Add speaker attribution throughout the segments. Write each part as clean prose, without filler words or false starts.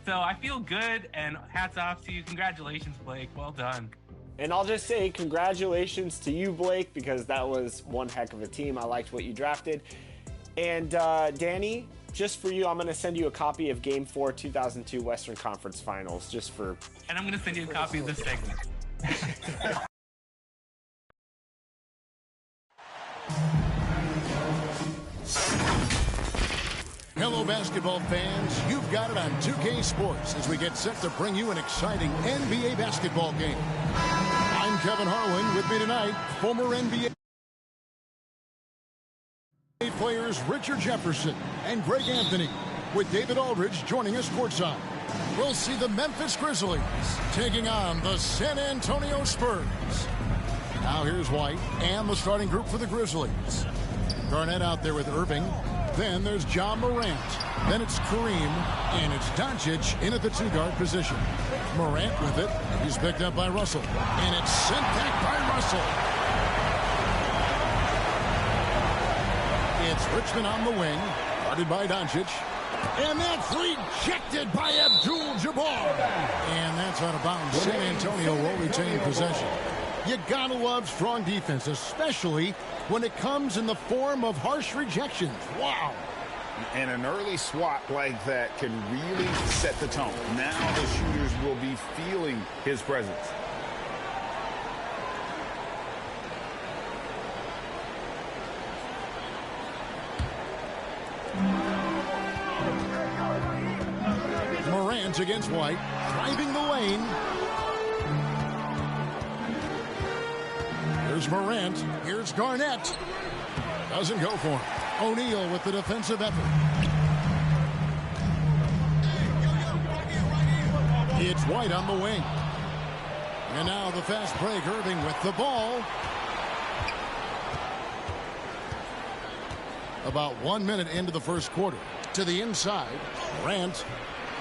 Speaker 1: So I feel good, and hats off to you. Congratulations, Blake. Well done.
Speaker 2: And I'll just say congratulations to you, Blake, because that was one heck of a team. I liked what you drafted. And Danny, just for you, I'm going to send you a copy of Game 4 2002 Western Conference Finals, just for...
Speaker 1: And I'm going to send you a copy of this segment.
Speaker 3: Hello, basketball fans. You've got it on 2K Sports as we get set to bring you an exciting NBA basketball game. I'm Kevin Harlan. With me tonight, former NBA players Richard Jefferson and Greg Anthony, with David Aldridge joining us courtside. We'll see the Memphis Grizzlies taking on the San Antonio Spurs. Now here's White and the starting group for the Grizzlies. Garnett out there with Irving. Then there's John Morant. Then it's Kareem. And it's Doncic in at the two-guard position. Morant with it. He's picked up by Russell. And it's sent back by Russell. It's Richmond on the wing. Guarded by Doncic. And that's rejected by Abdul-Jabbar. And that's out of bounds. San Antonio will retain possession. You gotta love strong defense, especially when it comes in the form of harsh rejections. Wow.
Speaker 4: And an early swat like that can really set the tone. Now the shooters will be feeling his presence.
Speaker 3: Morant against White, driving the lane. Here's Morant. Here's Garnett. Doesn't go for him. O'Neal with the defensive effort. It's White on the wing. And now the fast break. Irving with the ball. About 1 minute into the first quarter. To the inside. Morant.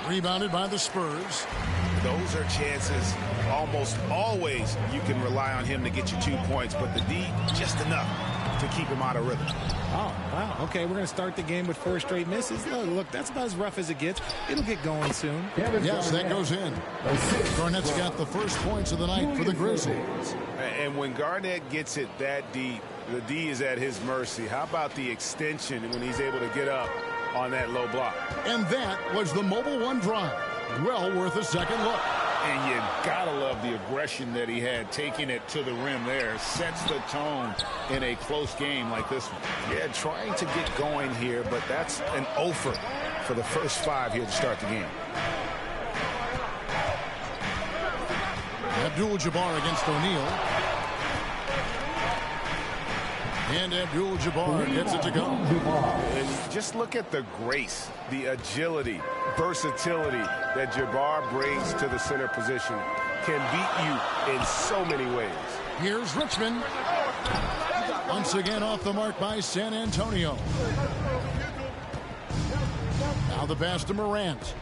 Speaker 3: Rebounded by the Spurs.
Speaker 4: Those are chances almost always you can rely on him to get you 2 points, but the D, just enough to keep him out of rhythm.
Speaker 5: Oh, wow. Okay, we're going to start the game with 4 straight misses. Look, that's about as rough as it gets. It'll get going soon.
Speaker 3: Yes, that goes in. Garnett's got the first points of the night for the Grizzlies.
Speaker 4: And when Garnett gets it that deep, the D is at his mercy. How about the extension when he's able to get up on that low block?
Speaker 3: And that was the Mobile One drive. Well worth a second look.
Speaker 4: And you gotta love the aggression that he had, taking it to the rim there. Sets the tone in a close game like this one. Yeah, trying to get going here, but that's an offer for the first 5 here to start the game.
Speaker 3: Abdul-Jabbar against O'Neal. And Abdul-Jabbar gets it to go.
Speaker 4: And just look at the grace, the agility, versatility that Jabbar brings to the center position. Can beat you in so many ways.
Speaker 3: Here's Richmond. Once again off the mark by San Antonio. Now the pass to Morant.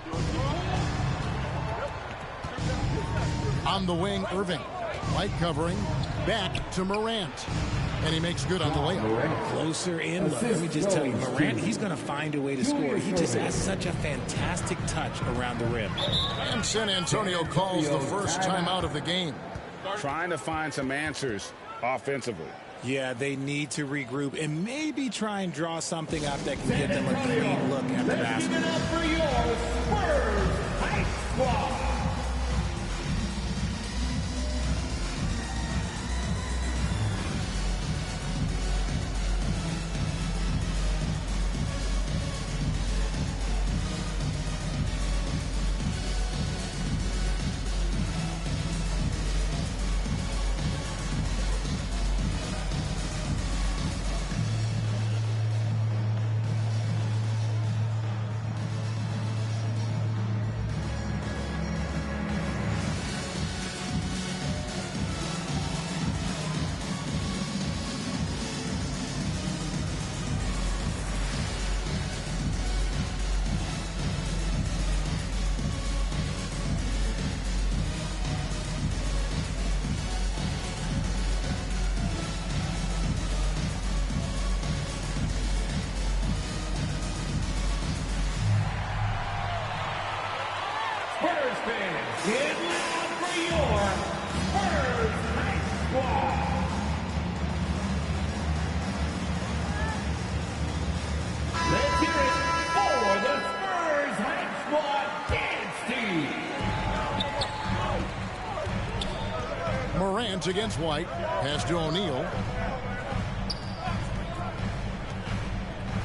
Speaker 3: On the wing, Irving. Light covering. Back to Morant. And he makes good on the layup.
Speaker 5: Closer in. Look, let me just tell you, Morant, he's going to find a way to score. He just has such a fantastic touch around the rim.
Speaker 3: And San Antonio calls the first time out of the game.
Speaker 4: Trying to find some answers offensively.
Speaker 5: Yeah, they need to regroup and maybe try and draw something up that can give them a clean look at the basket.
Speaker 6: For your Spurs High Squad. fans, get loud for your Spurs High Squad. Let's hear it for the Spurs High Squad dance team.
Speaker 3: Morant against White. Pass to O'Neal.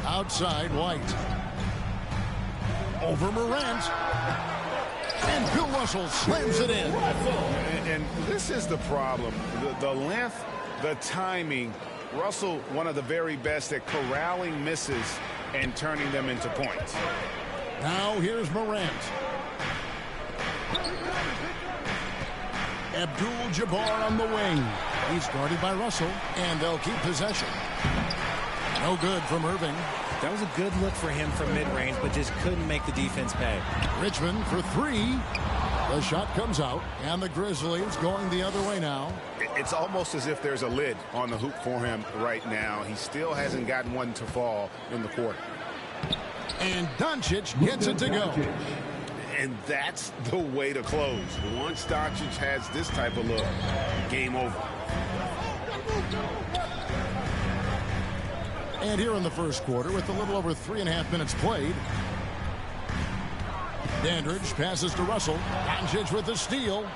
Speaker 3: Outside White. Over Morant. And Bill Russell slams it in.
Speaker 4: And this is the problem. The length, the timing. Russell, one of the very best at corralling misses and turning them into points.
Speaker 3: Now here's Morant. Abdul-Jabbar on the wing. He's guarded by Russell, and they'll keep possession. No good from Irving.
Speaker 5: That was a good look for him from mid-range, but just couldn't make the defense pay.
Speaker 3: Richmond for three. The shot comes out, and the Grizzlies going the other way now.
Speaker 4: It's almost as if there's a lid on the hoop for him right now. He still hasn't gotten one to fall in the quarter.
Speaker 3: And Doncic gets it to go.
Speaker 4: And that's the way to close. Once Doncic has this type of look, game over.
Speaker 3: And here in the first quarter, with a little over 3.5 minutes played, Dandridge passes to Russell. Doncic with the steal.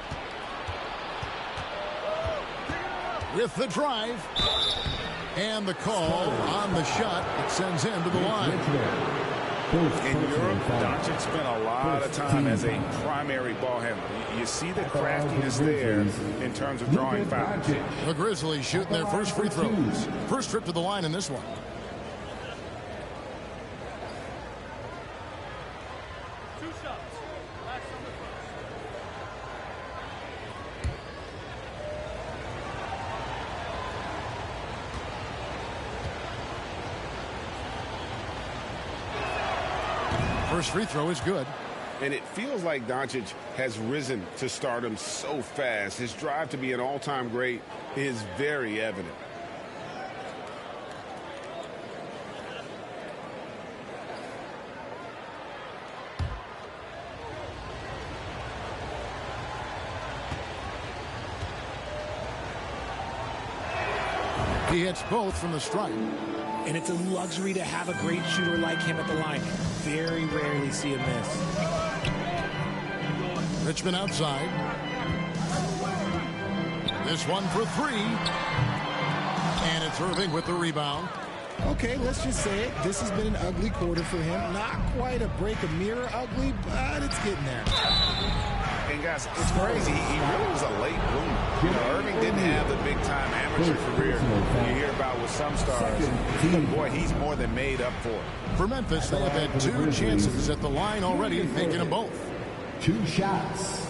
Speaker 3: With the drive. And the call on the shot. It sends him to the line.
Speaker 4: In Europe, Doncic spent a lot of time as a primary ball handler. You see the craftiness there in terms of drawing fouls.
Speaker 3: The Grizzlies shooting their first free throws. First trip to the line in this one. First free throw is good.
Speaker 4: And it feels like Doncic has risen to stardom so fast. His drive to be an all-time great is very evident.
Speaker 3: He hits both from the stripe.
Speaker 5: And it's a luxury to have a great shooter like him at the line. Very rarely see him miss.
Speaker 3: Richmond outside. This one for three. And it's Irving with the rebound.
Speaker 7: Okay, let's just say it. This has been an ugly quarter for him. Not quite a break a mirror ugly, but it's getting there.
Speaker 4: And guys, it's crazy. He really was a late bloomer. You know, Irving didn't have the big-time amateur career you hear about with some stars. But boy, he's more than made up for it.
Speaker 3: For Memphis, they have had 2 chances at the line already, making them both.
Speaker 6: 2 shots.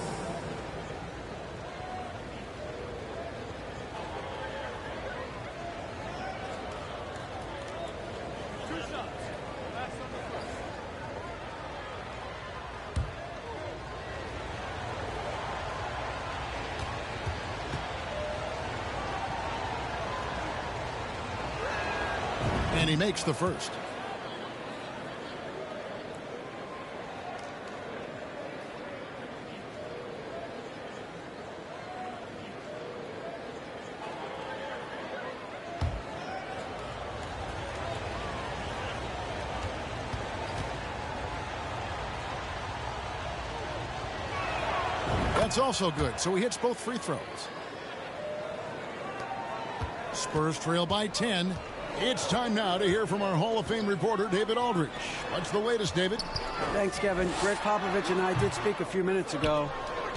Speaker 3: And he makes the first. That's also good, so he hits both free throws. Spurs trail by 10. It's time now to hear from our Hall of Fame reporter, David Aldridge. What's the latest, David?
Speaker 8: Thanks, Kevin. Greg Popovich and I did speak a few minutes ago.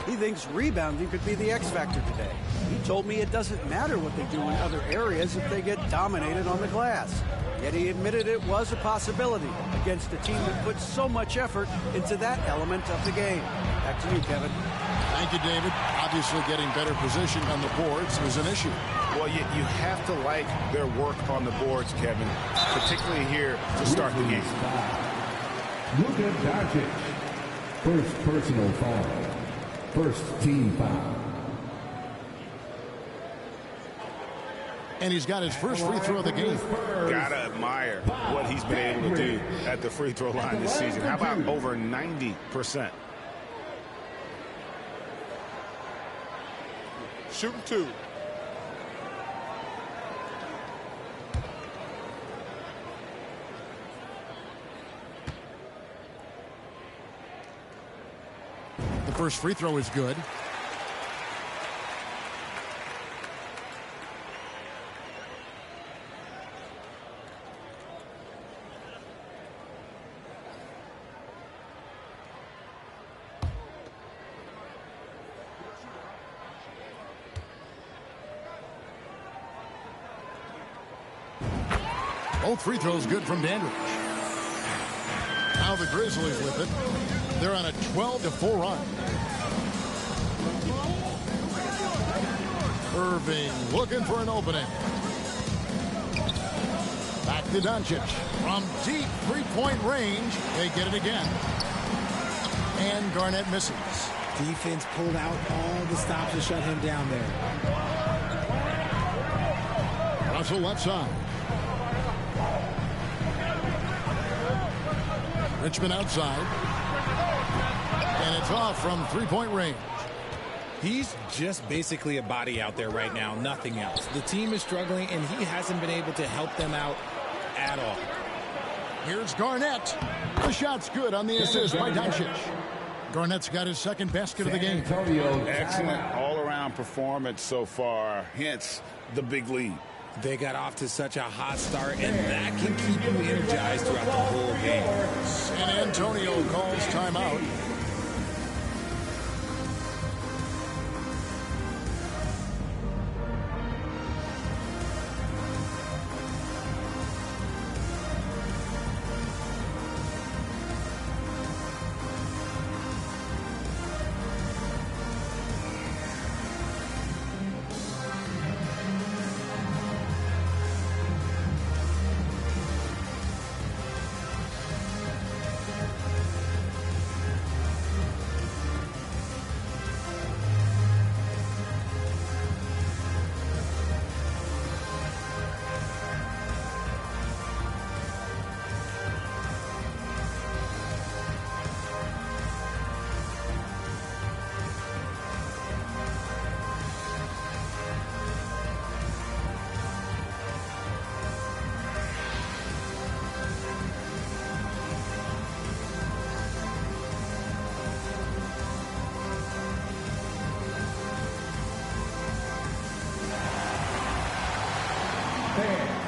Speaker 8: He thinks rebounding could be the X factor today. He told me it doesn't matter what they do in other areas if they get dominated on the glass. Yet he admitted it was a possibility against a team that puts so much effort into that element of the game. Back to you, Kevin.
Speaker 3: Thank you, David. Obviously, getting better position on the boards is an issue.
Speaker 4: Well, you have to like their work on the boards, Kevin, particularly here to start the game.
Speaker 6: Luka Doncic. First personal foul. First team foul.
Speaker 3: And he's got his first free throw of the game.
Speaker 4: Gotta admire what he's been able to do at the free throw line this season. How about over 90%?
Speaker 3: shooting 2. The first free throw is good. Both free throws good from Dandridge. Now the Grizzlies with it. They're on a 12-4 run. Irving looking for an opening. Back to Doncic. From deep three-point range, they get it again. And Garnett misses.
Speaker 5: Defense pulled out all the stops to shut him down there.
Speaker 3: Russell left side. Richmond outside. And it's off from three-point range.
Speaker 5: He's just basically a body out there right now, nothing else. The team is struggling, and he hasn't been able to help them out at all.
Speaker 3: Here's Garnett. The shot's good on the assist by Doncic. Garnett's got his second basket of the game.
Speaker 4: Excellent all-around performance so far, hence the big lead.
Speaker 5: They got off to such a hot start, and that can keep you energized throughout the whole game.
Speaker 3: San Antonio calls timeout.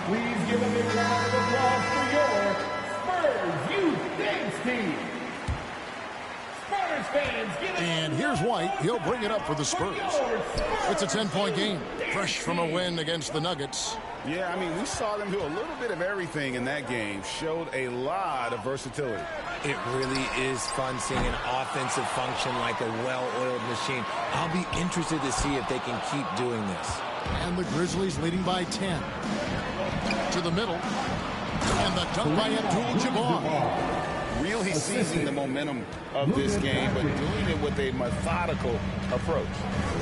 Speaker 6: Please give a big round of applause for your Spurs Youth Dance Team. Spurs fans, give it.
Speaker 3: And here's White. He'll bring it up for the Spurs. It's a 10-point game. Fresh from a win against the Nuggets.
Speaker 4: Yeah, I mean, we saw them do a little bit of everything in that game. Showed a lot of versatility.
Speaker 5: It really is fun seeing an offensive function like a well-oiled machine. I'll be interested to see if they can keep doing this.
Speaker 3: And the Grizzlies leading by 10. To the middle. And the dunk by Abdul-Jabbar.
Speaker 4: Really seizing the momentum of this game, but doing it with a methodical approach.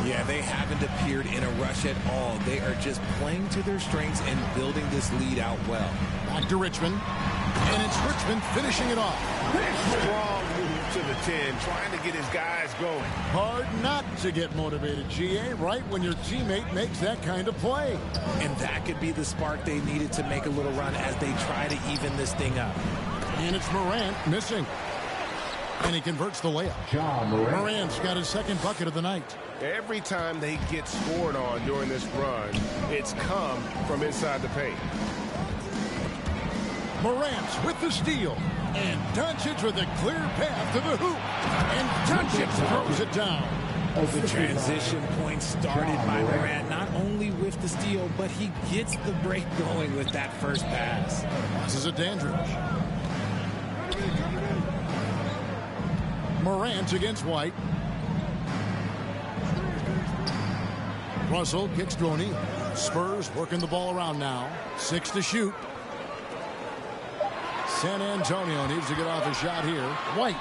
Speaker 5: Yeah, they haven't appeared in a rush at all. They are just playing to their strengths and building this lead out well.
Speaker 3: Back to Richmond. And it's Richmond finishing it off.
Speaker 4: Strong move to the 10, trying to get his guys going.
Speaker 3: Hard not to get motivated, GA, right when your teammate makes that kind of play.
Speaker 5: And that could be the spark they needed to make a little run as they try to even this thing up.
Speaker 3: And it's Morant missing. And he converts the layup. Morant's got his second bucket of the night.
Speaker 9: Every time they get scored on during this run, it's come from inside the paint.
Speaker 3: Morant with the steal. And Doncic with a clear path to the hoop. And Doncic throws it down.
Speaker 5: The transition point started by Morant, not only with the steal, but he gets the break going with that first pass.
Speaker 3: This is a Dandridge. Morant against White. Russell kicks to O'Neal. Spurs working the ball around now. 6 to shoot. San Antonio needs to get off a shot here. White.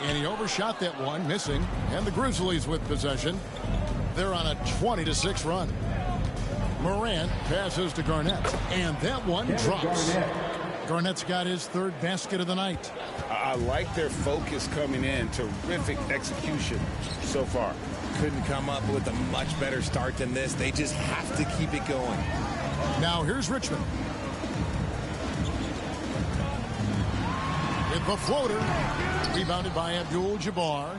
Speaker 3: And he overshot that one, missing. And the Grizzlies with possession. They're on a 20-6 run. Morant passes to Garnett. And that one drops. Garnett's got his third basket of the night.
Speaker 4: I like their focus coming in. Terrific execution so far.
Speaker 5: Couldn't come up with a much better start than this. They just have to keep it going.
Speaker 3: Now here's Richmond. With the floater. Rebounded by Abdul-Jabbar.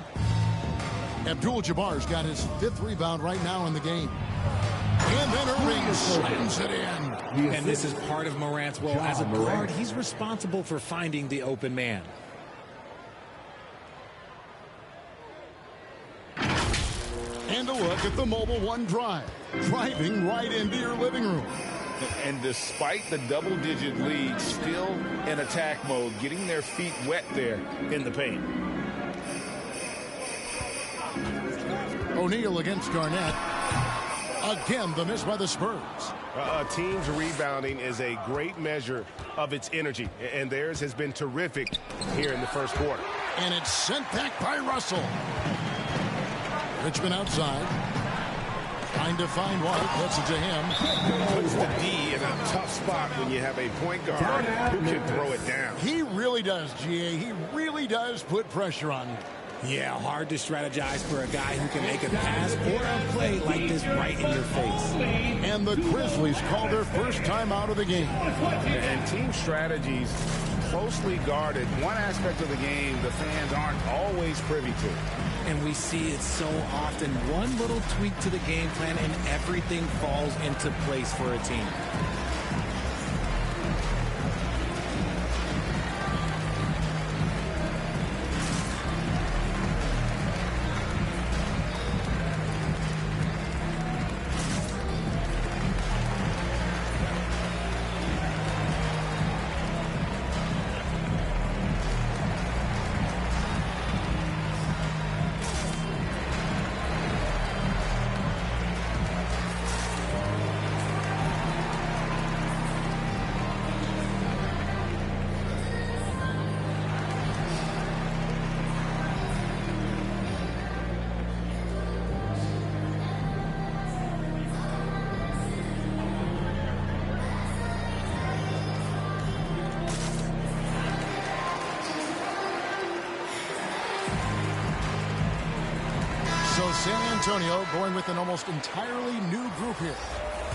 Speaker 3: Abdul-Jabbar's got his 5th rebound right now in the game. And then Irving slams it in.
Speaker 5: And this is part of Morant's role as a guard. He's responsible for finding the open man.
Speaker 3: And a look at the Mobile One drive. Driving right into your living room.
Speaker 4: And despite the double-digit lead, still in attack mode, getting their feet wet there in the paint.
Speaker 3: O'Neal against Garnett. Again, the miss by the Spurs.
Speaker 9: A team's rebounding is a great measure of its energy, and theirs has been terrific here in the first quarter.
Speaker 3: And it's sent back by Russell. Richmond outside. Trying to find White. Puts it to him.
Speaker 4: Puts the D in a tough spot when you have a point guard who can throw it down.
Speaker 3: He really does, GA. He really does put pressure on you.
Speaker 5: Yeah, hard to strategize for a guy who can make a pass or a play like this right in your face.
Speaker 3: And the Grizzlies call their first time out of the game.
Speaker 4: And team strategies closely guarded. One aspect of the game the fans aren't always privy to.
Speaker 5: And we see it so often. One little tweak to the game plan and everything falls into place for a team.
Speaker 3: So San Antonio going with an almost entirely new group here.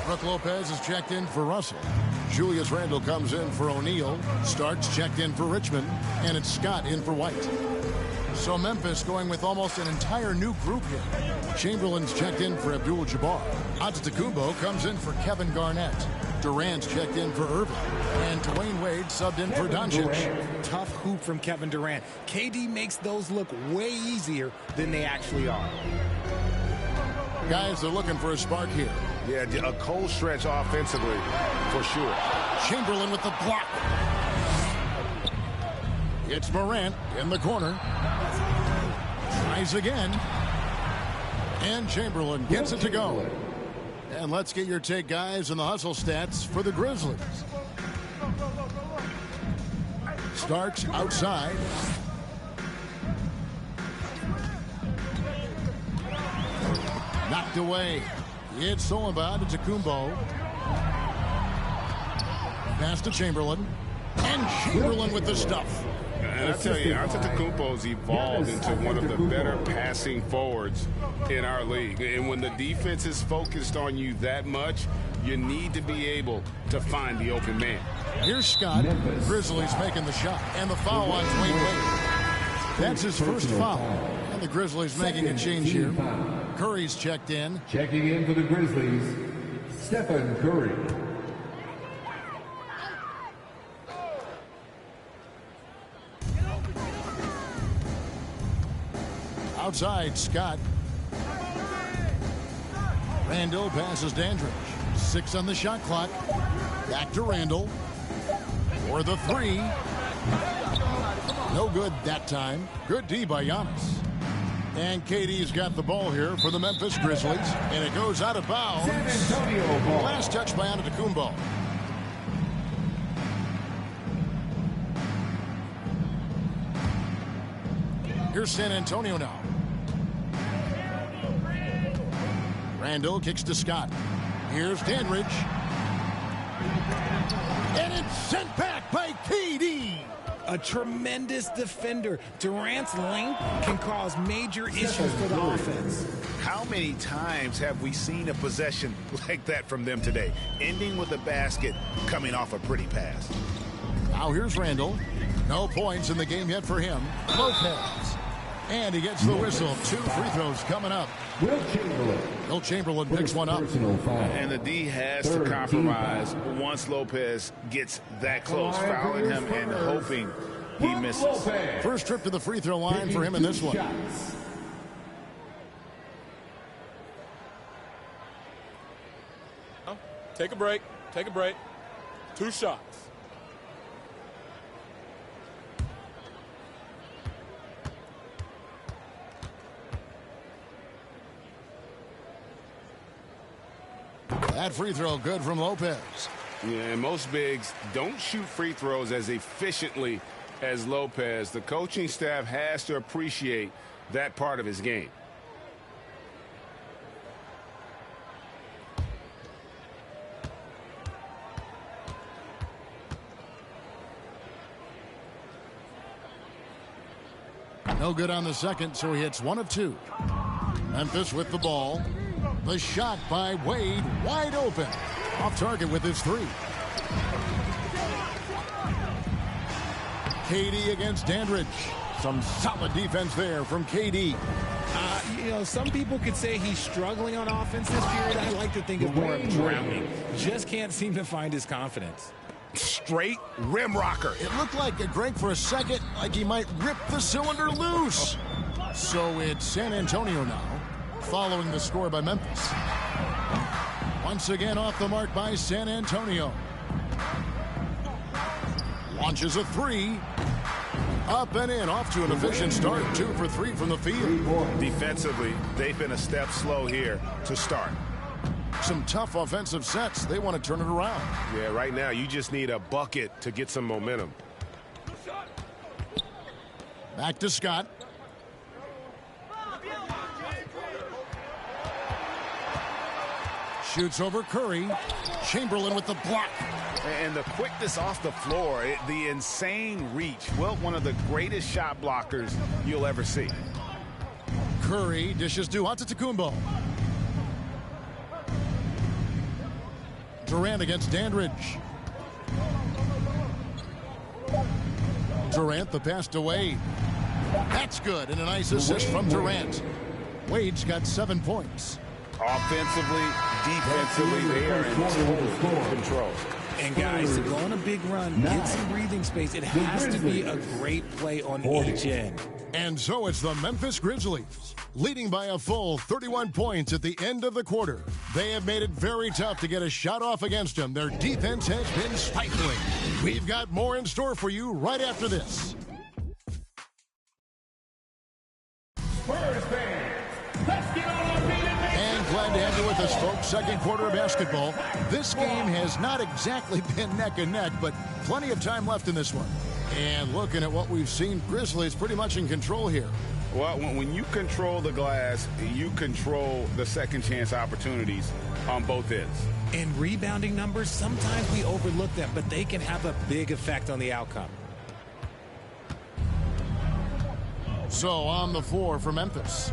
Speaker 3: Brook Lopez is checked in for Russell. Julius Randle comes in for O'Neal. Starks checked in for Richmond. And it's Scott in for White. So Memphis going with almost an entire new group here. Chamberlain's checked in for Abdul-Jabbar. Antetokounmpo comes in for Kevin Garnett. Durant's checked in for Irving. And Dwayne Wade subbed in for Doncic.
Speaker 5: Tough hoop from Kevin Durant. KD makes those look way easier than they actually are.
Speaker 3: Guys, they're looking for a spark here.
Speaker 9: Yeah, a cold stretch offensively, for sure.
Speaker 3: Chamberlain with the block. It's Morant in the corner. Tries again. And Chamberlain gets it to go. And let's get your take, guys, on the hustle stats for the Grizzlies. Starks outside. Knocked away. It's stolen by Antetokounmpo. Pass to Chamberlain. And Chamberlain with the stuff.
Speaker 4: And I tell you, Antetokounmpo's evolved into one of the better passing forwards in our league. And when the defense is focused on you that much, you need to be able to find the open man.
Speaker 3: Here's Scott. Grizzlies making the shot. And the foul on Dwayne Wade. That's his first foul. And the Grizzlies making a change here. Curry's checked in.
Speaker 6: Checking in for the Grizzlies, Stephen Curry.
Speaker 3: Outside, Scott. Randle passes Dandridge. 6 on the shot clock. Back to Randle. For the 3. No good that time. Good D by Giannis. And KD's got the ball here for the Memphis Grizzlies. And it goes out of bounds. Last touch by Antetokounmpo. Here's San Antonio now. Randle kicks to Scott. Here's Dandridge. And it's sent back by KD.
Speaker 5: A tremendous defender. Durant's length can cause major issues for the offense.
Speaker 4: How many times have we seen a possession like that from them today, ending with a basket coming off a pretty pass?
Speaker 3: Now here's Randall. No points in the game yet for him. Lopez. And he gets the whistle. 2 free throws coming up. Will Chamberlain picks one up.
Speaker 4: And the D has to compromise once Lopez gets that close, fouling him and hoping he misses.
Speaker 3: First trip to the free throw line for him in this one.
Speaker 10: Take a break. Take a break. 2 shots.
Speaker 3: That free throw good from Lopez.
Speaker 9: Yeah, and most bigs don't shoot free throws as efficiently as Lopez. The coaching staff has to appreciate that part of his game.
Speaker 3: No good on the second, so he hits 1 of 2. Memphis with the ball. The shot by Wade, wide open. Off target with his 3. KD against Dandridge. Some solid defense there from KD.
Speaker 5: You know, some people could say he's struggling on offense this period. I like to think of more of drowning. Just can't seem to find his confidence.
Speaker 3: Straight rim rocker. It looked like a Greg for a second, like he might rip the cylinder loose. So it's San Antonio now, following the score by Memphis. Once again off the mark by San Antonio. Launches a 3. Up and in, off to an efficient start. 2 for 3 from the field.
Speaker 4: Defensively, they've been a step slow here to start.
Speaker 3: Some tough offensive sets. They want to turn it around.
Speaker 9: Yeah, right now you just need a bucket to get some momentum.
Speaker 3: Back to Scott. Shoots over Curry. Chamberlain with the block.
Speaker 4: And the quickness off the floor, the insane reach. Well, one of the greatest shot blockers you'll ever see.
Speaker 3: Curry dishes to Antetokounmpo. Durant against Dandridge. Durant, the pass to Wade. That's good, and a nice assist from Durant. Wade's got 7 points.
Speaker 4: Offensively, defensively, they are in total control.
Speaker 5: And guys, to go on a big run, get some breathing space, it has to be a great play on each end.
Speaker 3: And so it's the Memphis Grizzlies, leading by a full 31 points at the end of the quarter. They have made it very tough to get a shot off against them. Their defense has been stifling. We've got more in store for you right after this.
Speaker 6: Spurs fans, let's get on our feet
Speaker 3: and glad to have you with us, folks. Second quarter of basketball. This game has not exactly been neck and neck, but plenty of time left in this one. And looking at what we've seen, Grizzlies pretty much in control here.
Speaker 4: Well, when you control the glass, you control the second chance opportunities on both ends.
Speaker 5: And rebounding numbers, sometimes we overlook them, but they can have a big effect on the outcome.
Speaker 3: So on the floor for Memphis,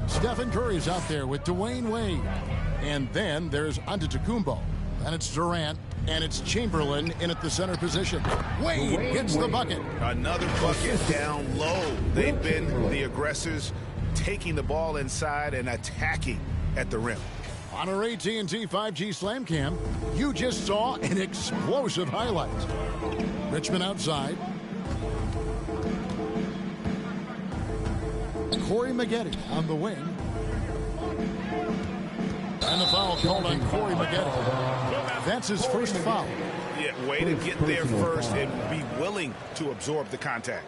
Speaker 3: Stephen Curry's out there with Dwayne Wade. And then there's Antetokounmpo. And it's Durant. And it's Chamberlain in at the center position. Wade gets the bucket.
Speaker 4: Another bucket down low. They've been the aggressors, taking the ball inside and attacking at the rim.
Speaker 3: On our AT&T 5G Slam Cam, you just saw an explosive highlight. Richmond outside. Corey Maggette on the wing. And the foul called on Corey Maggette. That's his first foul.
Speaker 4: Yeah, way to get there first and be willing to absorb the contact.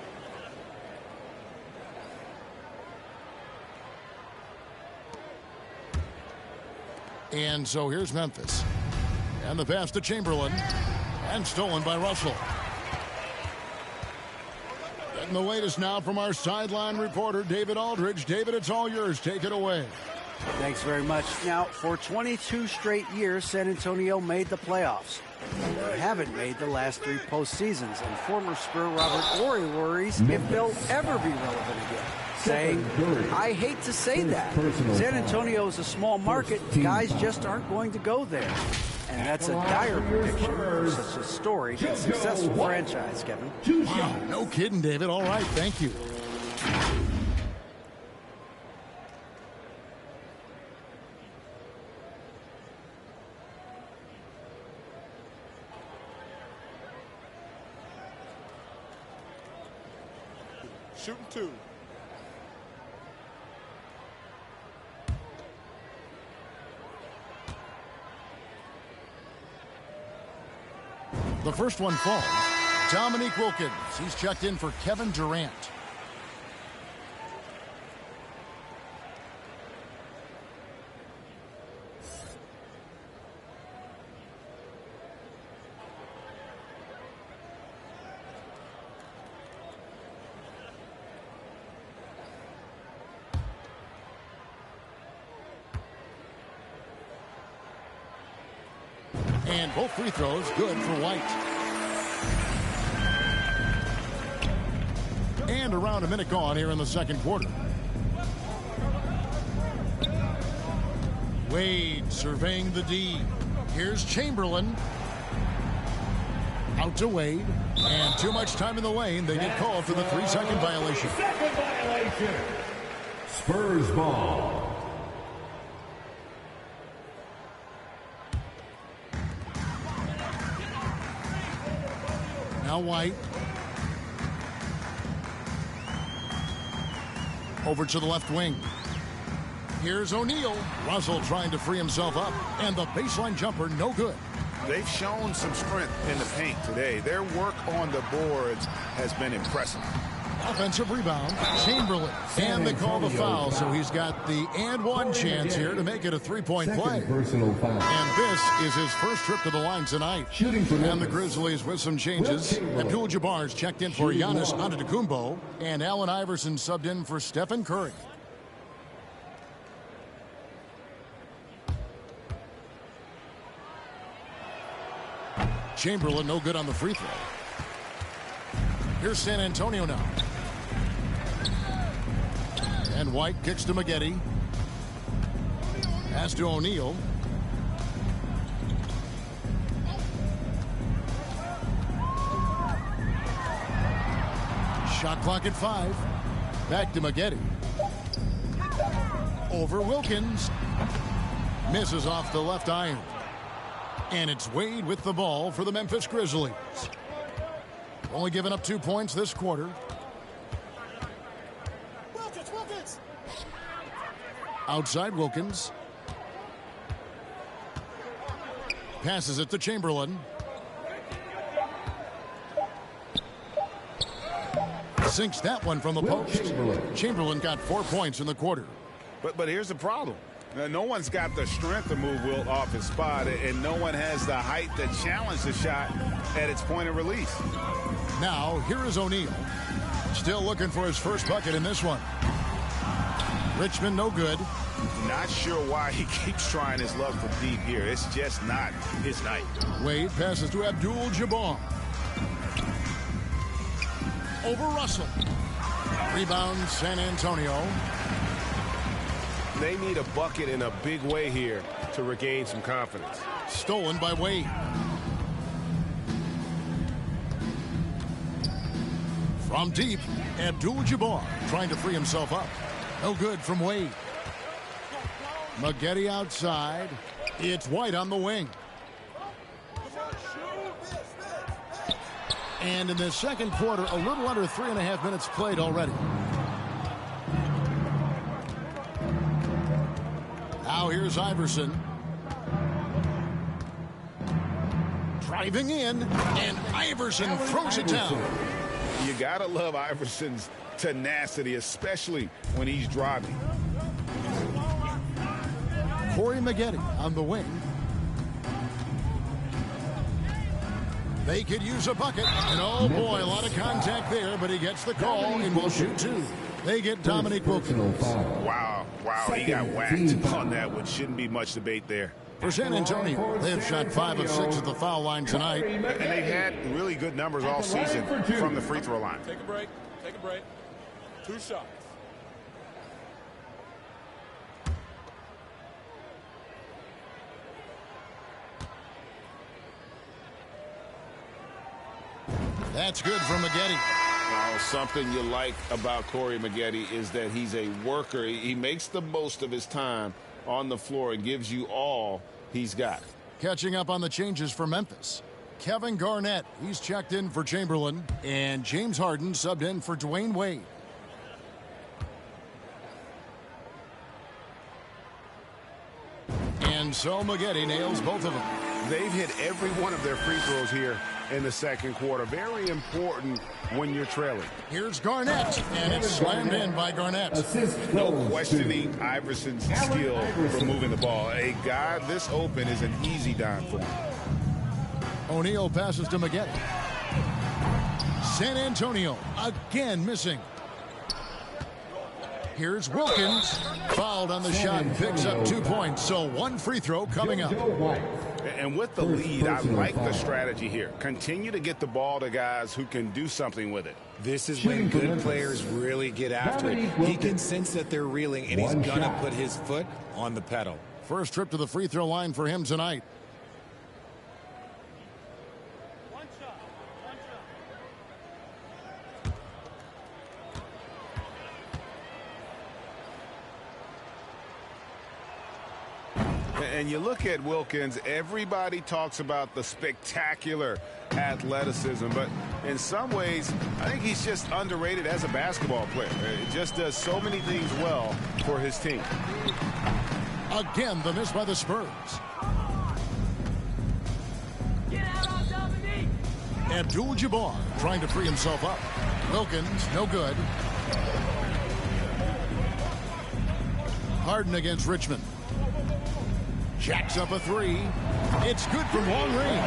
Speaker 3: And so here's Memphis. And the pass to Chamberlain. And stolen by Russell. Getting the latest now from our sideline reporter, David Aldridge. David, it's all yours. Take it away.
Speaker 8: Thanks very much. Now, for 22 straight years, San Antonio made the playoffs. They haven't made the last 3 postseasons, and former Spur Robert Ory worries if they'll ever be relevant again, saying, I hate to say that. San Antonio is a small market. Guys just aren't going to go there. And that's a dire prediction for such a storied and successful franchise, Kevin.
Speaker 3: Wow, no kidding, David. All right, thank you.
Speaker 10: Shooting 2.
Speaker 3: The first one falls. Dominique Wilkins. He's checked in for Kevin Durant. And both free throws good for White. And around a minute gone here in the second quarter. Wade surveying the D. Here's Chamberlain. Out to Wade. And too much time in the lane. They get called for the 3-second violation.
Speaker 6: Second violation. Spurs ball.
Speaker 3: Now White. Over to the left wing. Here's O'Neal. Russell trying to free himself up. And the baseline jumper, no good.
Speaker 4: They've shown some strength in the paint today. Their work on the boards has been impressive.
Speaker 3: Offensive rebound, Chamberlain. And they call the foul, so he's got the and one chance here to make it a 3-point play.
Speaker 6: Personal foul.
Speaker 3: And this is his first trip to the line tonight. And the Grizzlies with some changes. Abdul-Jabbar's checked in for Giannis Antetokounmpo. And Allen Iverson subbed in for Stephen Curry. Chamberlain no good on the free throw. Here's San Antonio now. And White kicks to Maggette. Pass to O'Neal. Shot clock at 5. Back to Maggette. Over Wilkins. Misses off the left iron. And it's Wade with the ball for the Memphis Grizzlies. Only giving up 2 points this quarter. Wilkins. Outside Wilkins. Passes it to Chamberlain. Sinks that one from the post. Chamberlain got 4 points in the quarter.
Speaker 4: But here's the problem. No one's got the strength to move Wilt off his spot, and no one has the height to challenge the shot at its point of release.
Speaker 3: Now, here is O'Neal. Still looking for his first bucket in this one. Richmond, no good.
Speaker 4: Not sure why he keeps trying his luck from deep here. It's just not his night.
Speaker 3: Wade passes to Abdul-Jabbar. Over Russell. Rebound, San Antonio.
Speaker 9: They need a bucket in a big way here to regain some confidence.
Speaker 3: Stolen by Wade. From deep, Abdul-Jabbar trying to free himself up. No good from Wade. Maggette outside. It's White on the wing. And in the second quarter, a little under 3.5 minutes played already. Now here's Iverson. Driving in, and Iverson throws it down.
Speaker 4: You gotta love Iverson's tenacity, especially when he's driving.
Speaker 3: Corey Maggette on the wing. They could use a bucket. And oh boy, a lot of contact there, but he gets the call and will shoot 2. They get Dominique Wilkins.
Speaker 4: Wow, he got whacked on that one. Shouldn't be much debate there.
Speaker 3: For San Antonio, they have shot 5 of 6 at the foul line tonight.
Speaker 9: And they've had really good numbers all season from the free throw line.
Speaker 10: Take a break. Take a break. 2 shots.
Speaker 3: That's good from Maggette.
Speaker 9: Well, something you like about Corey Maggette is that he's a worker. He makes the most of his time on the floor and gives you all he's got.
Speaker 3: Catching up on the changes for Memphis. Kevin Garnett, he's checked in for Chamberlain. And James Harden subbed in for Dwayne Wade. And so Maggette nails both of them.
Speaker 9: They've hit every one of their free throws here in the second quarter. Very important when you're trailing.
Speaker 3: Here's Garnett, and it's slammed in by Garnett.
Speaker 9: No questioning Iverson's skill for moving the ball. A guy this open is an easy dime for him.
Speaker 3: O'Neal passes to Maggette. San Antonio again missing. Here's Wilkins. Fouled on the shot and picks up 2 points. So 1 free throw coming up.
Speaker 9: And with the lead, I like the strategy here. Continue to get the ball to guys who can do something with it.
Speaker 5: This is when good players really get after it. He can sense that they're reeling, and he's going to put his foot on the pedal.
Speaker 3: First trip to the free throw line for him tonight.
Speaker 9: And you look at Wilkins, everybody talks about the spectacular athleticism, but in some ways, I think he's just underrated as a basketball player. He just does so many things well for his team.
Speaker 3: Again, the miss by the Spurs. Abdul-Jabbar trying to free himself up. Wilkins, no good. Harden against Richmond. Jacks up a 3. It's good from long range.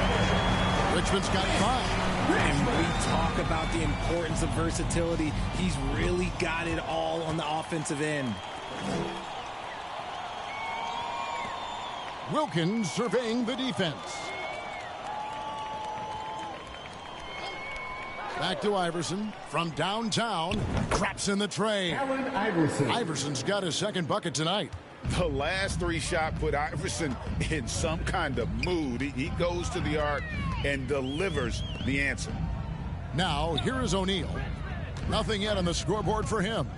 Speaker 3: Richmond's got 5.
Speaker 5: And we talk about the importance of versatility. He's really got it all on the offensive end.
Speaker 3: Wilkins surveying the defense. Back to Iverson from downtown. Drops in the tray.
Speaker 6: Allen Iverson.
Speaker 3: Iverson's got his second bucket tonight.
Speaker 9: The last 3 shots put Iverson in some kind of mood. He goes to the arc and delivers the answer.
Speaker 3: Now, here is O'Neal. Nothing yet on the scoreboard for him.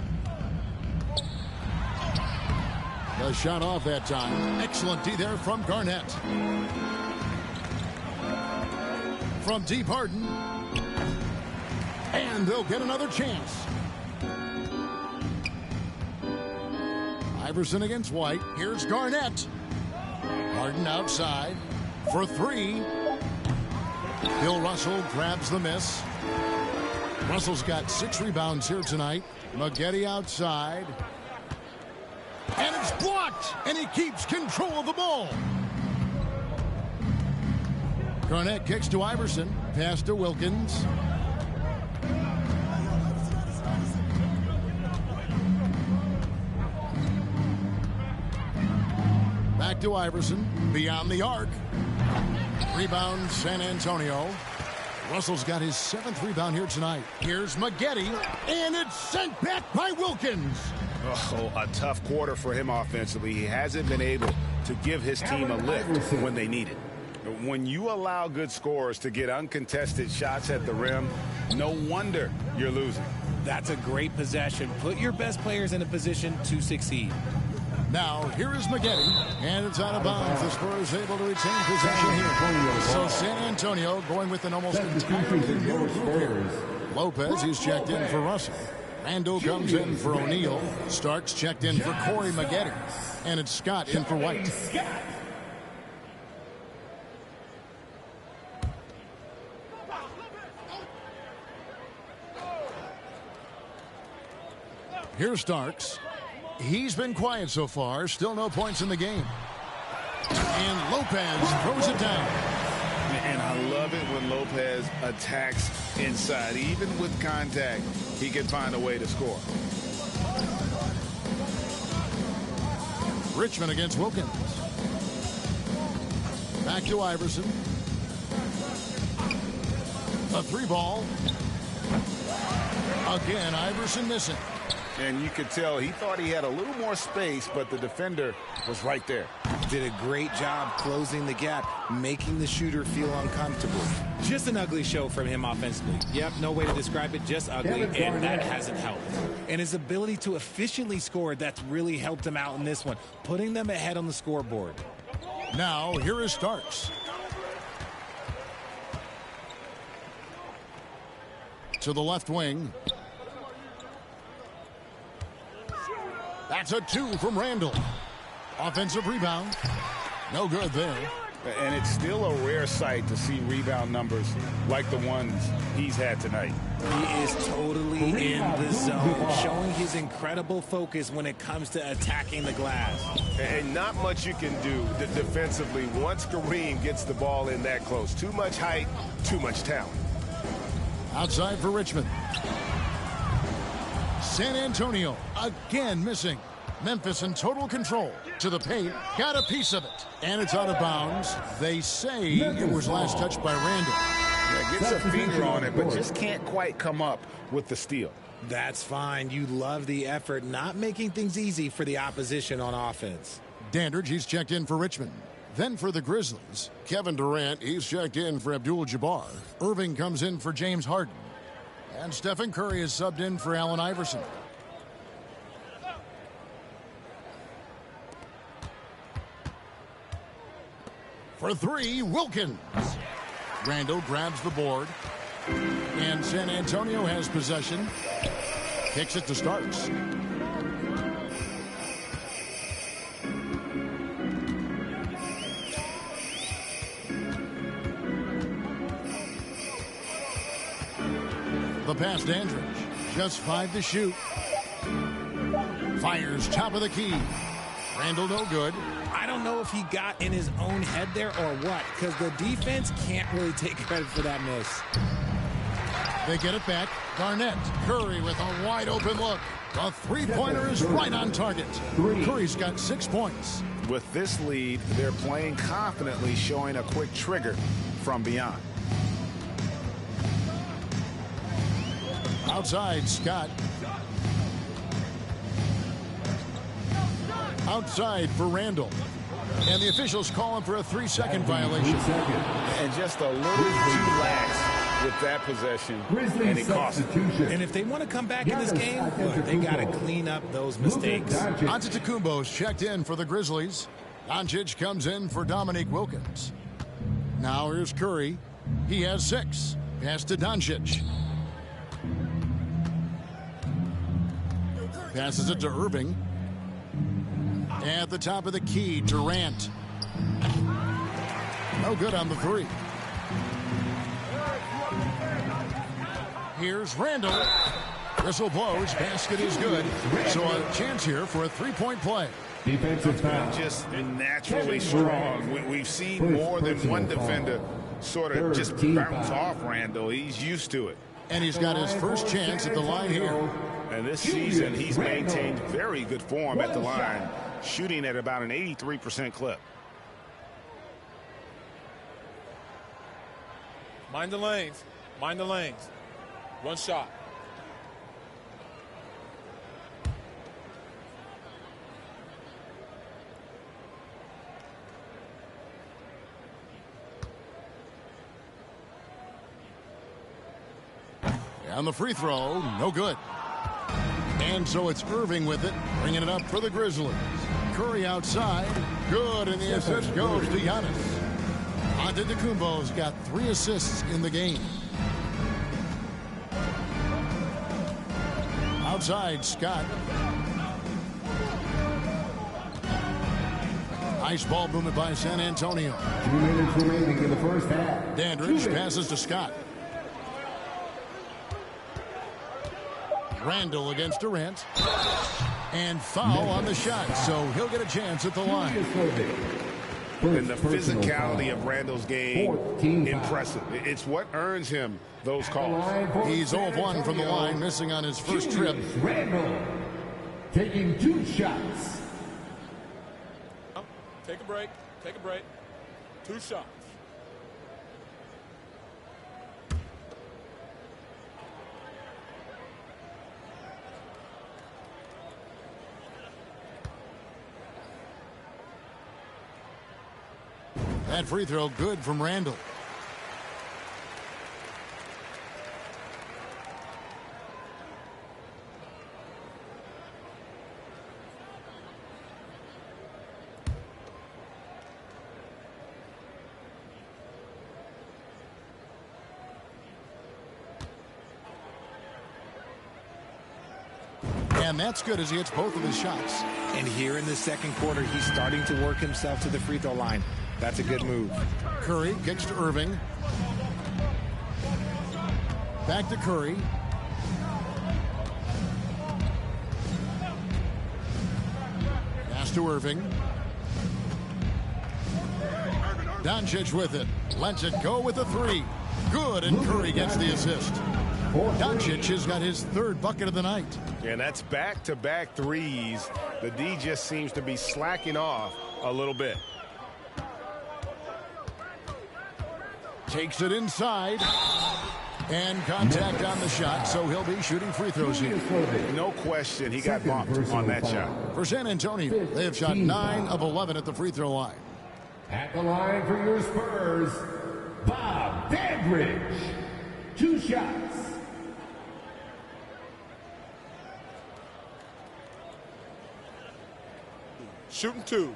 Speaker 3: The shot off that time. Excellent D there from Garnett. From deep, Harden. And they'll get another chance. Iverson against White. Here's Garnett. Harden outside for 3. Bill Russell grabs the miss. Russell's got 6 rebounds here tonight. Maggette outside. And it's blocked. And he keeps control of the ball. Garnett kicks to Iverson. Pass to Wilkins. Back to Iverson. Beyond the arc. Rebound San Antonio. Russell's got his 7th rebound here tonight. Here's Maggette. And it's sent back by Wilkins.
Speaker 9: Oh, a tough quarter for him offensively. He hasn't been able to give his team a lift when they need it. When you allow good scorers to get uncontested shots at the rim, no wonder you're losing.
Speaker 5: That's a great possession. Put your best players in a position to succeed.
Speaker 3: Now, here is Maggette, and it's out of bounds. The Spurs able to retain possession here. So San Antonio going with an almost entirely new group. Lopez, he's checked in for Russell. Randall comes in for O'Neal. Starks checked in for Corey Maggette. And it's Scott in for White. Here's Starks. He's been quiet so far. Still no points in the game. And Lopez throws it down.
Speaker 9: And I love it when Lopez attacks inside. Even with contact, he can find a way to score.
Speaker 3: Richmond against Wilkins. Back to Iverson. A 3-ball. Again, Iverson missing.
Speaker 4: And you could tell he thought he had a little more space, but the defender was right there.
Speaker 5: Did a great job closing the gap, making the shooter feel uncomfortable. Just an ugly show from him offensively. Yep, no way to describe it, just ugly, and that hasn't helped. And his ability to efficiently score, that's really helped him out in this one, putting them ahead on the scoreboard.
Speaker 3: Now, here is Starks. To the left wing. That's a 2 from Randall. Offensive rebound. No good there.
Speaker 4: And it's still a rare sight to see rebound numbers like the ones he's had tonight.
Speaker 5: He is totally in the zone, showing his incredible focus when it comes to attacking the glass.
Speaker 11: And not much you can do defensively once Kareem gets the ball in that close. Too much height, too much talent.
Speaker 3: Outside for Richmond. San Antonio again missing. Memphis in total control. To the paint. Got a piece of it. And it's out of bounds. They say it was last touched by Randall.
Speaker 4: Yeah, gets a finger on it, but just can't quite come up with the steal.
Speaker 5: That's fine. You love the effort, not making things easy for the opposition on offense.
Speaker 3: Dandridge, he's checked in for Richmond. Then for the Grizzlies, Kevin Durant, he's checked in for Abdul-Jabbar. Irving comes in for James Harden. And Stephen Curry is subbed in for Allen Iverson. For 3, Wilkins. Randall grabs the board. And San Antonio has possession. Kicks it to Starks. The pass, Dandridge. Just 5 to shoot. Fires top of the key. Randall no good.
Speaker 5: I don't know if he got in his own head there or what, because the defense can't really take credit for that miss.
Speaker 3: They get it back. Garnett. Curry with a wide open look. The three-pointer is right on target. Curry's got 6 points.
Speaker 4: With this lead, they're playing confidently, showing a quick trigger from beyond.
Speaker 3: Outside, Scott. Outside for Randall. And the officials call him for a 3-second violation.
Speaker 4: And just a little too lax with that possession, and it cost them.
Speaker 5: And if they want to come back in this game, look, they got to clean up those mistakes.
Speaker 3: Antetokounmpo's checked in for the Grizzlies. Doncic comes in for Dominique Wilkins. Now here's Curry. He has 6. Pass to Doncic. Passes it to Irving. At the top of the key, Durant. No good on the 3. Here's Randall. Whistle blows. Basket is good. So a chance here for a 3-point play.
Speaker 11: Defensive foul.
Speaker 4: Just naturally strong. We've seen more than one defender sort of just bounce off Randall. He's used to it.
Speaker 3: And he's got his first chance at the line here.
Speaker 4: And this season, he's maintained very good form at the line, shooting at about an 83% clip.
Speaker 10: Mind the lanes. Mind the lanes. One shot.
Speaker 3: And the free throw, no good. And so it's Irving with it, bringing it up for the Grizzlies. Curry outside, good, and the assist goes to Giannis. Antetokounmpo's got 3 assists in the game. Outside, Scott. Nice ball movement by San Antonio.
Speaker 6: 2 minutes remaining in the first half.
Speaker 3: Dandridge passes to Scott. Randall against Durant. And foul on the shot, so he'll get a chance at the line.
Speaker 11: And the physicality of Randall's game, impressive. It's what earns him those calls.
Speaker 3: He's 0-1 from the line, missing on his first trip.
Speaker 6: Randall taking 2 shots.
Speaker 10: Take a break. Take a break. 2 shots.
Speaker 3: That free throw good from Randall. And that's good as he hits both of his shots.
Speaker 5: And here in the second quarter, he's starting to work himself to the free throw line. That's a good move.
Speaker 3: Curry kicks to Irving. Back to Curry. Pass to Irving. Doncic with it. Lets it go with a three. Good, and Curry gets the assist. Doncic has got his third bucket of the night.
Speaker 9: And that's back-to-back threes. The D just seems to be slacking off a little bit.
Speaker 3: Takes it inside. And contact on the shot, so he'll be shooting free throws here.
Speaker 9: No question, he got bumped on that shot.
Speaker 3: For San Antonio, they have shot 9 of 11 at the free throw line.
Speaker 6: At the line for your Spurs, Bob Dandridge. 2 shots.
Speaker 10: Shooting 2.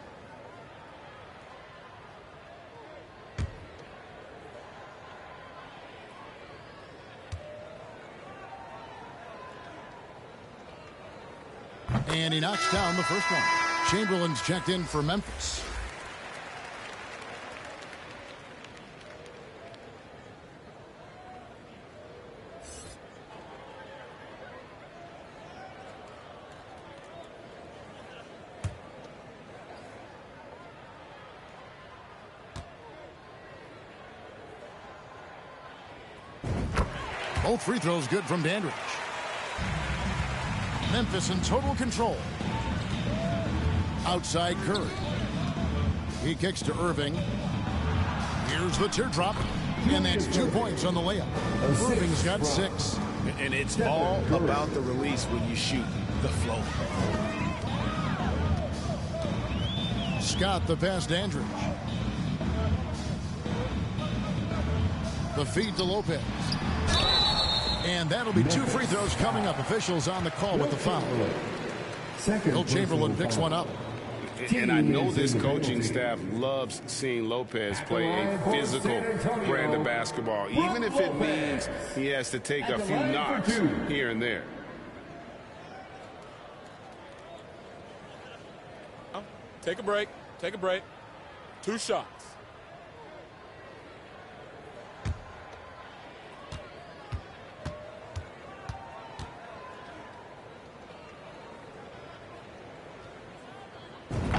Speaker 3: And he knocks down the first one. Chamberlain's checked in for Memphis. Both free throws good from Dandridge. Memphis in total control. Outside Curry. He kicks to Irving. Here's the teardrop. And that's 2 points on the layup. Irving's got 6.
Speaker 9: And it's all about the release when you shoot the flow.
Speaker 3: Scott the pass to Dandridge. The feed to Lopez. And that'll be 2 free throws coming up. Officials on the call with the foul. Will Chamberlain picks one up.
Speaker 9: And I know this coaching staff loves seeing Lopez play a physical brand of basketball, even if it means he has to take a few knocks here and there.
Speaker 10: Take a break. Take a break. 2 shots.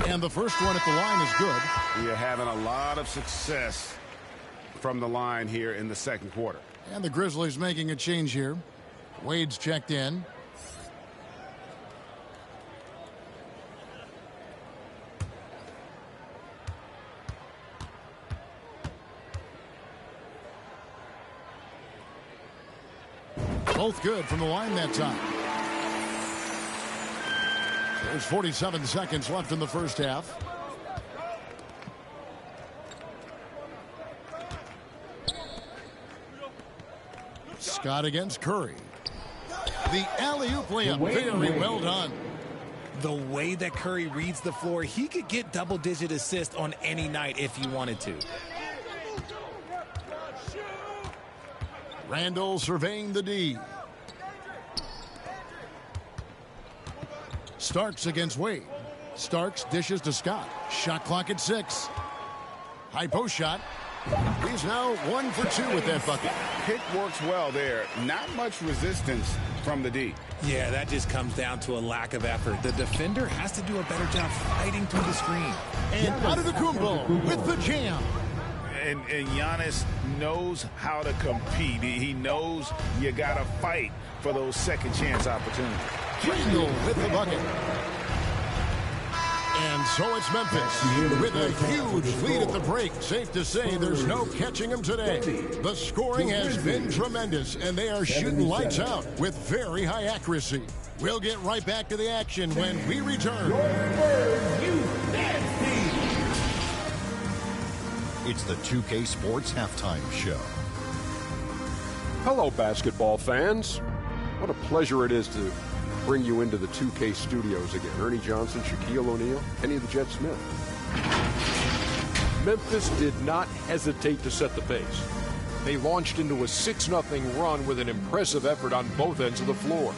Speaker 3: And the first one at the line is good.
Speaker 9: We are having a lot of success from the line here in the second quarter.
Speaker 3: And the Grizzlies making a change here. Wade's checked in. Both good from the line that time. There's 47 seconds left in the first half. Scott against Curry. The alley-oop layup, very well done.
Speaker 5: The way that Curry reads the floor, he could get double-digit assists on any night if he wanted to.
Speaker 3: Randall surveying the D. Starks against Wade. Starks dishes to Scott. Shot clock at 6. High post shot. He's now 1 for 2 with that bucket.
Speaker 9: Pick works well there. Not much resistance from the D.
Speaker 5: Yeah, that just comes down to a lack of effort. The defender has to do a better job fighting through the screen.
Speaker 3: And Antetokounmpo with the jam.
Speaker 9: And Giannis knows how to compete. He knows you got to fight for those second chance opportunities.
Speaker 3: Randall with the bucket. And And so it's Memphis with a huge lead at the break. Safe to say there's no catching them today. The scoring has been tremendous, and they are shooting lights out with very high accuracy. We'll get right back to the action when we return.
Speaker 12: It's the 2K Sports Halftime Show.
Speaker 13: Hello, basketball fans. What a pleasure it is to bring you into the 2K studios again. Ernie Johnson, Shaquille O'Neal, Kenny the Jet Smith. Memphis did not hesitate to set the pace. They launched into a 6-0 run with an impressive effort on both ends of the floor.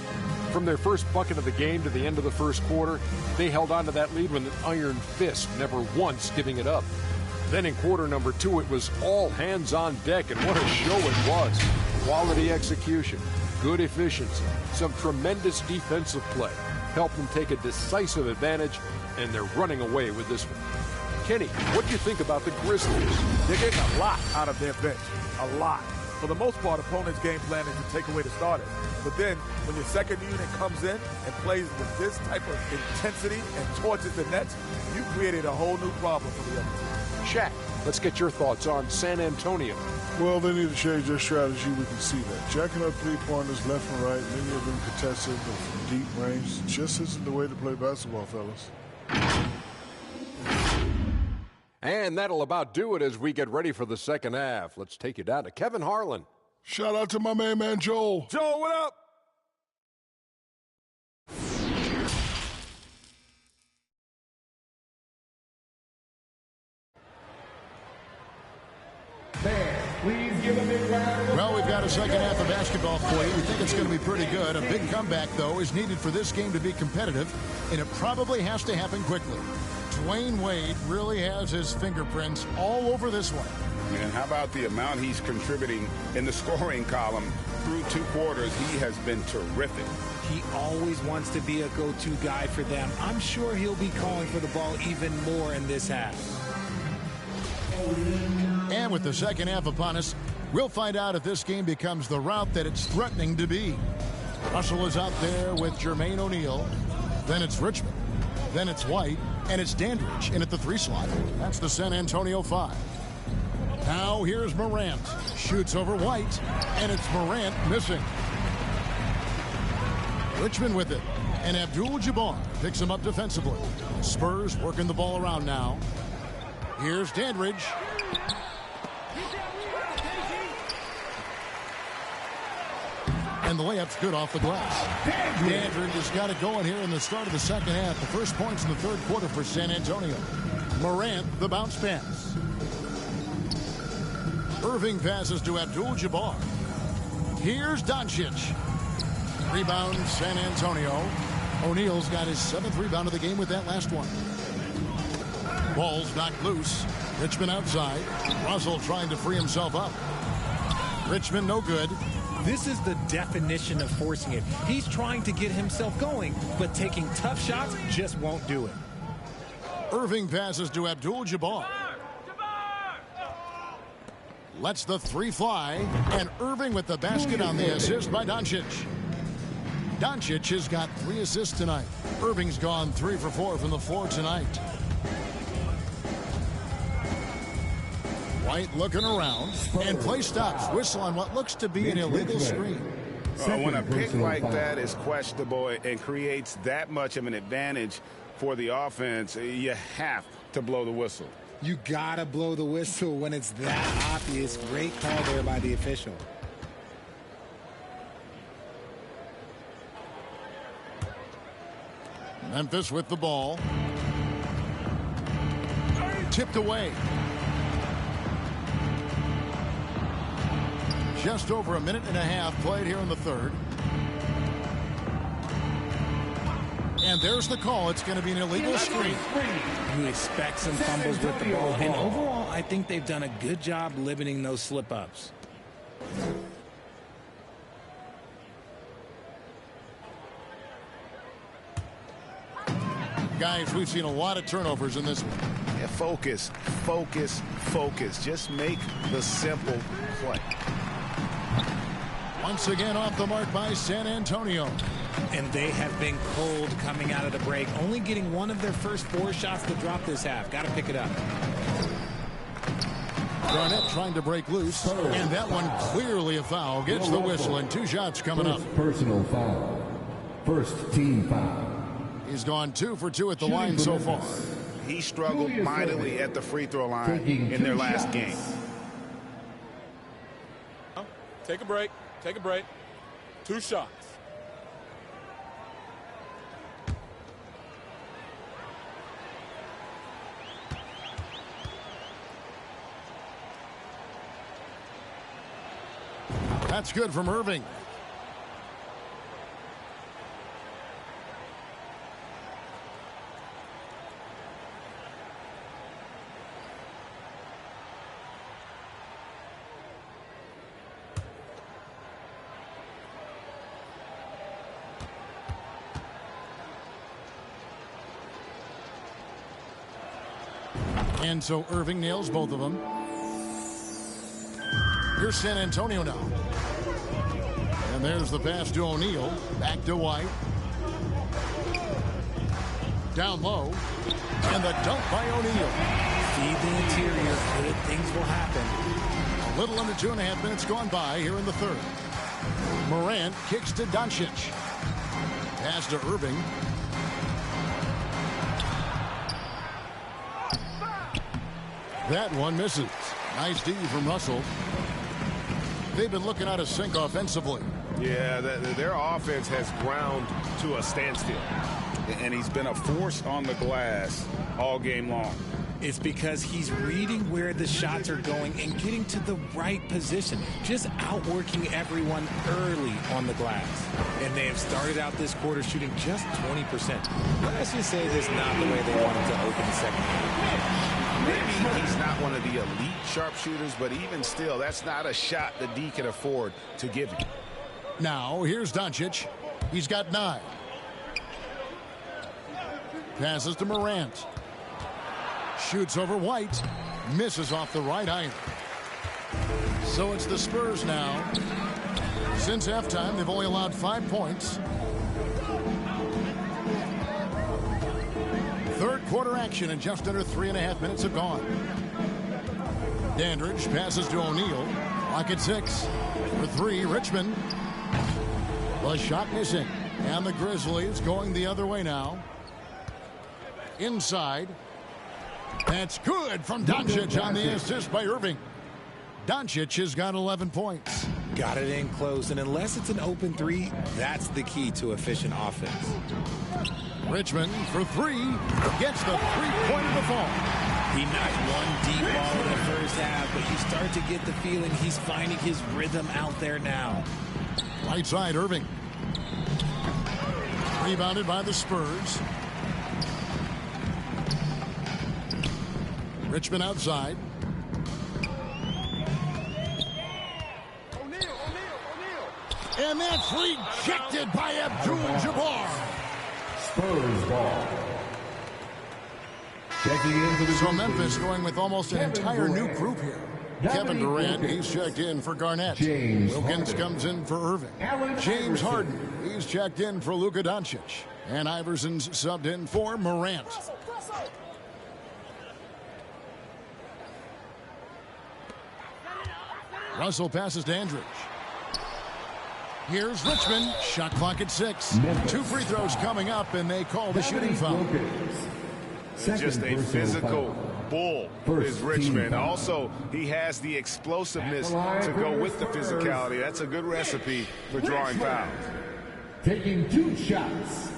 Speaker 13: From their first bucket of the game to the end of the first quarter, they held on to that lead with an iron fist, never once giving it up. Then in quarter number 2, it was all hands on deck, and what a show it was. Quality execution, good efficiency, some tremendous defensive play helped them take a decisive advantage, and they're running away with this one. Kenny, what do you think about the Grizzlies?
Speaker 10: They're getting a lot out of their bench, a lot. For the most part, opponents' game plan is to take away the starters. But then, when your second unit comes in and plays with this type of intensity and torches the Nets, you created a whole new problem for the other team.
Speaker 13: Shaq, let's get your thoughts on San Antonio.
Speaker 11: Well, they need to change their strategy. We can see that. Jacking up three-pointers left and right, many of them contested from deep range, just isn't the way to play basketball, fellas.
Speaker 13: And that'll about do it as we get ready for the second half. Let's take you down to Kevin Harlan.
Speaker 11: Shout out to my man Joel.
Speaker 10: Joel, what up?
Speaker 3: Well, we've got a second half of basketball for you. We think it's going to be pretty good. A big comeback, though, is needed for this game to be competitive, and it probably has to happen quickly. Dwayne Wade really has his fingerprints all over this one.
Speaker 9: And how about the amount he's contributing in the scoring column through 2 quarters? He has been terrific.
Speaker 5: He always wants to be a go-to guy for them. I'm sure he'll be calling for the ball even more in this half.
Speaker 3: And with the second half upon us, we'll find out if this game becomes the route that it's threatening to be. Russell is out there with Jermaine O'Neal. Then it's Richmond. Then it's White. And it's Dandridge in at the 3 slot. That's the San Antonio 5. Now here's Morant. Shoots over White. And it's Morant missing. Richmond with it. And Abdul-Jabbar picks him up defensively. Spurs working the ball around now. Here's Dandridge. And the layup's good off the glass. Dandridge has got it going here in the start of the second half. The first points in the third quarter for San Antonio. Morant, the bounce pass. Irving passes to Abdul-Jabbar. Here's Doncic. Rebound, San Antonio. O'Neal's got his 7th rebound of the game with that last one. Ball's knocked loose. Richmond outside. Russell trying to free himself up. Richmond no good.
Speaker 5: This is the definition of forcing it. He's trying to get himself going, but taking tough shots just won't do it.
Speaker 3: Irving passes to Abdul-Jabbar. Lets the 3 fly, and Irving with the basket on the assist by Doncic. Doncic has got 3 assists tonight. Irving's gone 3 for 4 from the floor tonight. White looking around, and play stops. Whistle on what looks to be an illegal screen.
Speaker 9: When a pick like that is questionable and creates that much of an advantage for the offense, you have to blow the whistle.
Speaker 5: You gotta blow the whistle when it's that obvious. Great call there by the official.
Speaker 3: Memphis with the ball. Tipped away. Just over a minute and a half played here in the third. And there's the call. It's going to be an illegal screen.
Speaker 5: You expect some fumbles with the ball. And overall, I think they've done a good job limiting those slip-ups.
Speaker 3: Guys, we've seen a lot of turnovers in this one.
Speaker 9: Yeah, focus, focus, focus. Just make the simple play.
Speaker 3: Once again off the mark by San Antonio.
Speaker 5: And they have been cold coming out of the break, only getting one of their first 4 shots to drop this half. Got to pick it up.
Speaker 3: Garnett trying to break loose, and that one clearly a foul. Gets the whistle, and 2 shots coming up.
Speaker 6: Personal foul. First team foul.
Speaker 3: He's gone 2 for 2 at the line so far.
Speaker 9: He struggled mightily at the free throw line in their last game.
Speaker 10: Take a break. Take a break. 2 shots.
Speaker 3: That's good from Irving. And so Irving nails both of them. Here's San Antonio now. And there's the pass to O'Neal. Back to White. Down low. And the dunk by O'Neal.
Speaker 5: Feed the interior. Good things will happen.
Speaker 3: A little under 2.5 minutes gone by here in the third. Morant kicks to Doncic. Pass to Irving. That one misses. Nice D from Russell. They've been looking out of sync offensively.
Speaker 9: Yeah, their offense has ground to a standstill. And he's been a force on the glass all game long.
Speaker 5: It's because he's reading where the shots are going and getting to the right position. Just outworking everyone early on the glass. And they have started out this quarter shooting just 20%. Let's just say this is not the way they wanted to open the second half.
Speaker 9: Maybe he's not one of the elite sharpshooters, but even still, that's not a shot that D can afford to give you.
Speaker 3: Now, here's Doncic. He's got 9. Passes to Morant. Shoots over White. Misses off the right height. So it's the Spurs now. Since halftime, they've only allowed 5 points. Third quarter action, and just under 3.5 minutes have gone. Dandridge passes to O'Neal. Clock at 6. For 3, Richmond. The shot missing. And the Grizzlies going the other way now. Inside. That's good from Doncic on the assist by Irving. Doncic has got 11 points.
Speaker 5: Got it in close, and unless it's an open 3, that's the key to efficient offense.
Speaker 3: Richmond for 3. Gets the 3-pointer to fall.
Speaker 5: He knocked one deep ball in the first half, but you start to get the feeling he's finding his rhythm out there now.
Speaker 3: Right side, Irving. Rebounded by the Spurs. Richmond outside. And that's rejected by Abdul-Jabbar.
Speaker 6: Spurs ball. Checking into the
Speaker 3: So Memphis going with almost an entire new group here. Kevin Durant, he's checked in for Garnett. Wilkins comes in for Irving. James Harden, he's checked in for Luka Doncic. And Iverson's subbed in for Morant. Russell passes to Dandridge. Here's Richmond. Shot clock at 6. 2 free throws coming up, and they call the shooting foul.
Speaker 9: Just a physical bull is Richmond. Also, he has the explosiveness to go with the physicality. That's a good recipe for drawing fouls.
Speaker 6: Taking 2 shots.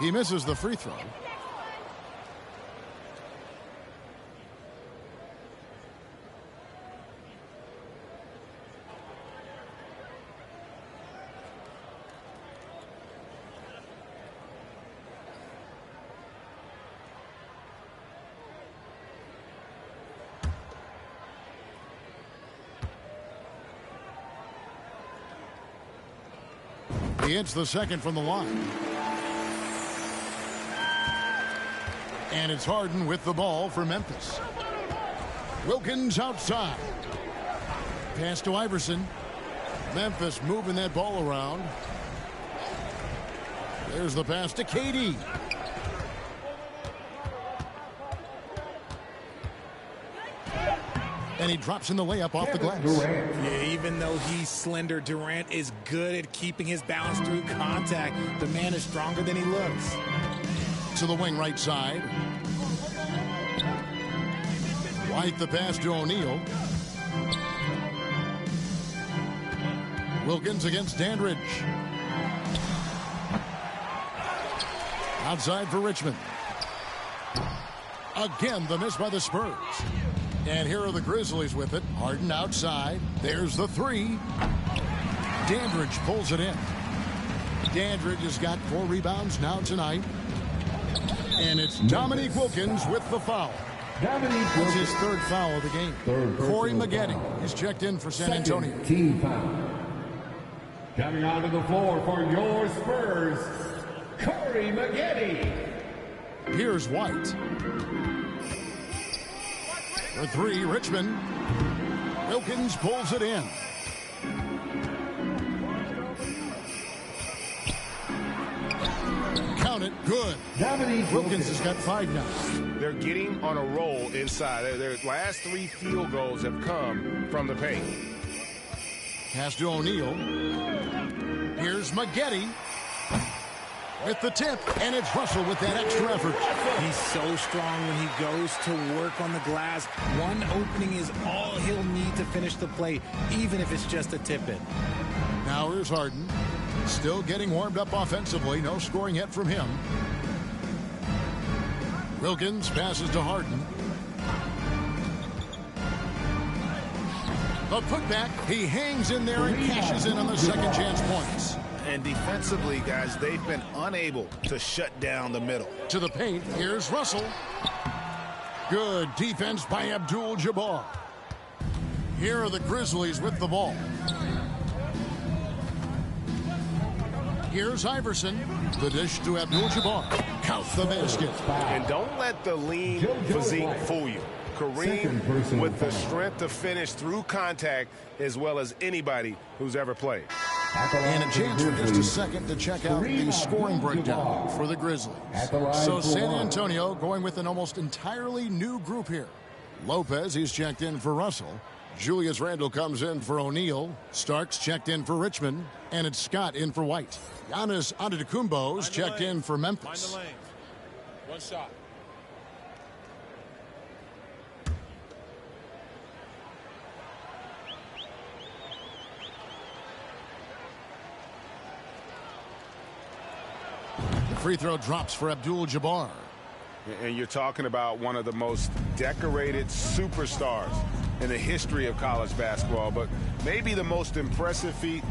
Speaker 3: He misses the free throw. He hits the second from the line. And it's Harden with the ball for Memphis. Wilkins outside. Pass to Iverson. Memphis moving that ball around. There's the pass to KD. And he drops in the layup off the glass.
Speaker 5: Yeah, even though he's slender, Durant is good at keeping his balance through contact. The man is stronger than he looks.
Speaker 3: To the wing right side. White the pass to O'Neal. Wilkins against Dandridge. Outside for Richmond. Again, the miss by the Spurs. And here are the Grizzlies with it. Harden outside. There's the three. Dandridge pulls it in. Dandridge has got 4 rebounds now tonight. And it's Dominique Wilkins with the foul. That's his 3rd foul of the game. Corey Maggette is checked in for San Antonio.
Speaker 6: Team foul. Coming onto the floor for your Spurs, Corey Maggette.
Speaker 3: Here's White. For 3, Richmond. Wilkins pulls it in. Count it. Good. Wilkins has got 5 now.
Speaker 9: They're getting on a roll inside. Their last 3 field goals have come from the paint.
Speaker 3: Pass to O'Neal. Here's Maggette with the tip, and it's Russell with that extra effort.
Speaker 5: He's so strong when he goes to work on the glass. One opening is all he'll need to finish the play, even if it's just a tip-in.
Speaker 3: Now here's Harden. Still getting warmed up offensively. No scoring yet from him. Wilkins passes to Harden. The putback. He hangs in there and cashes in on the second chance points.
Speaker 4: And defensively, guys, they've been unable to shut down the middle.
Speaker 3: To the paint, here's Russell. Good defense by Abdul-Jabbar. Here are the Grizzlies with the ball. Here's Iverson. The dish to Abdul-Jabbar. Count the basket.
Speaker 9: And don't let the lean physique fool you. Kareem with the strength to finish through contact as well as anybody who's ever played.
Speaker 3: And a chance for just a second to check out the scoring breakdown for the Grizzlies. So San Antonio going with an almost entirely new group here. Lopez, he's checked in for Russell. Julius Randle comes in for O'Neal. Starks checked in for Richmond. And it's Scott in for White. Giannis Antetokounmpo's checked in for Memphis.
Speaker 13: Find the lane. One shot.
Speaker 3: Free throw drops for Abdul-Jabbar.
Speaker 9: And you're talking about one of the most decorated superstars in the history of college basketball, but maybe the most impressive feat.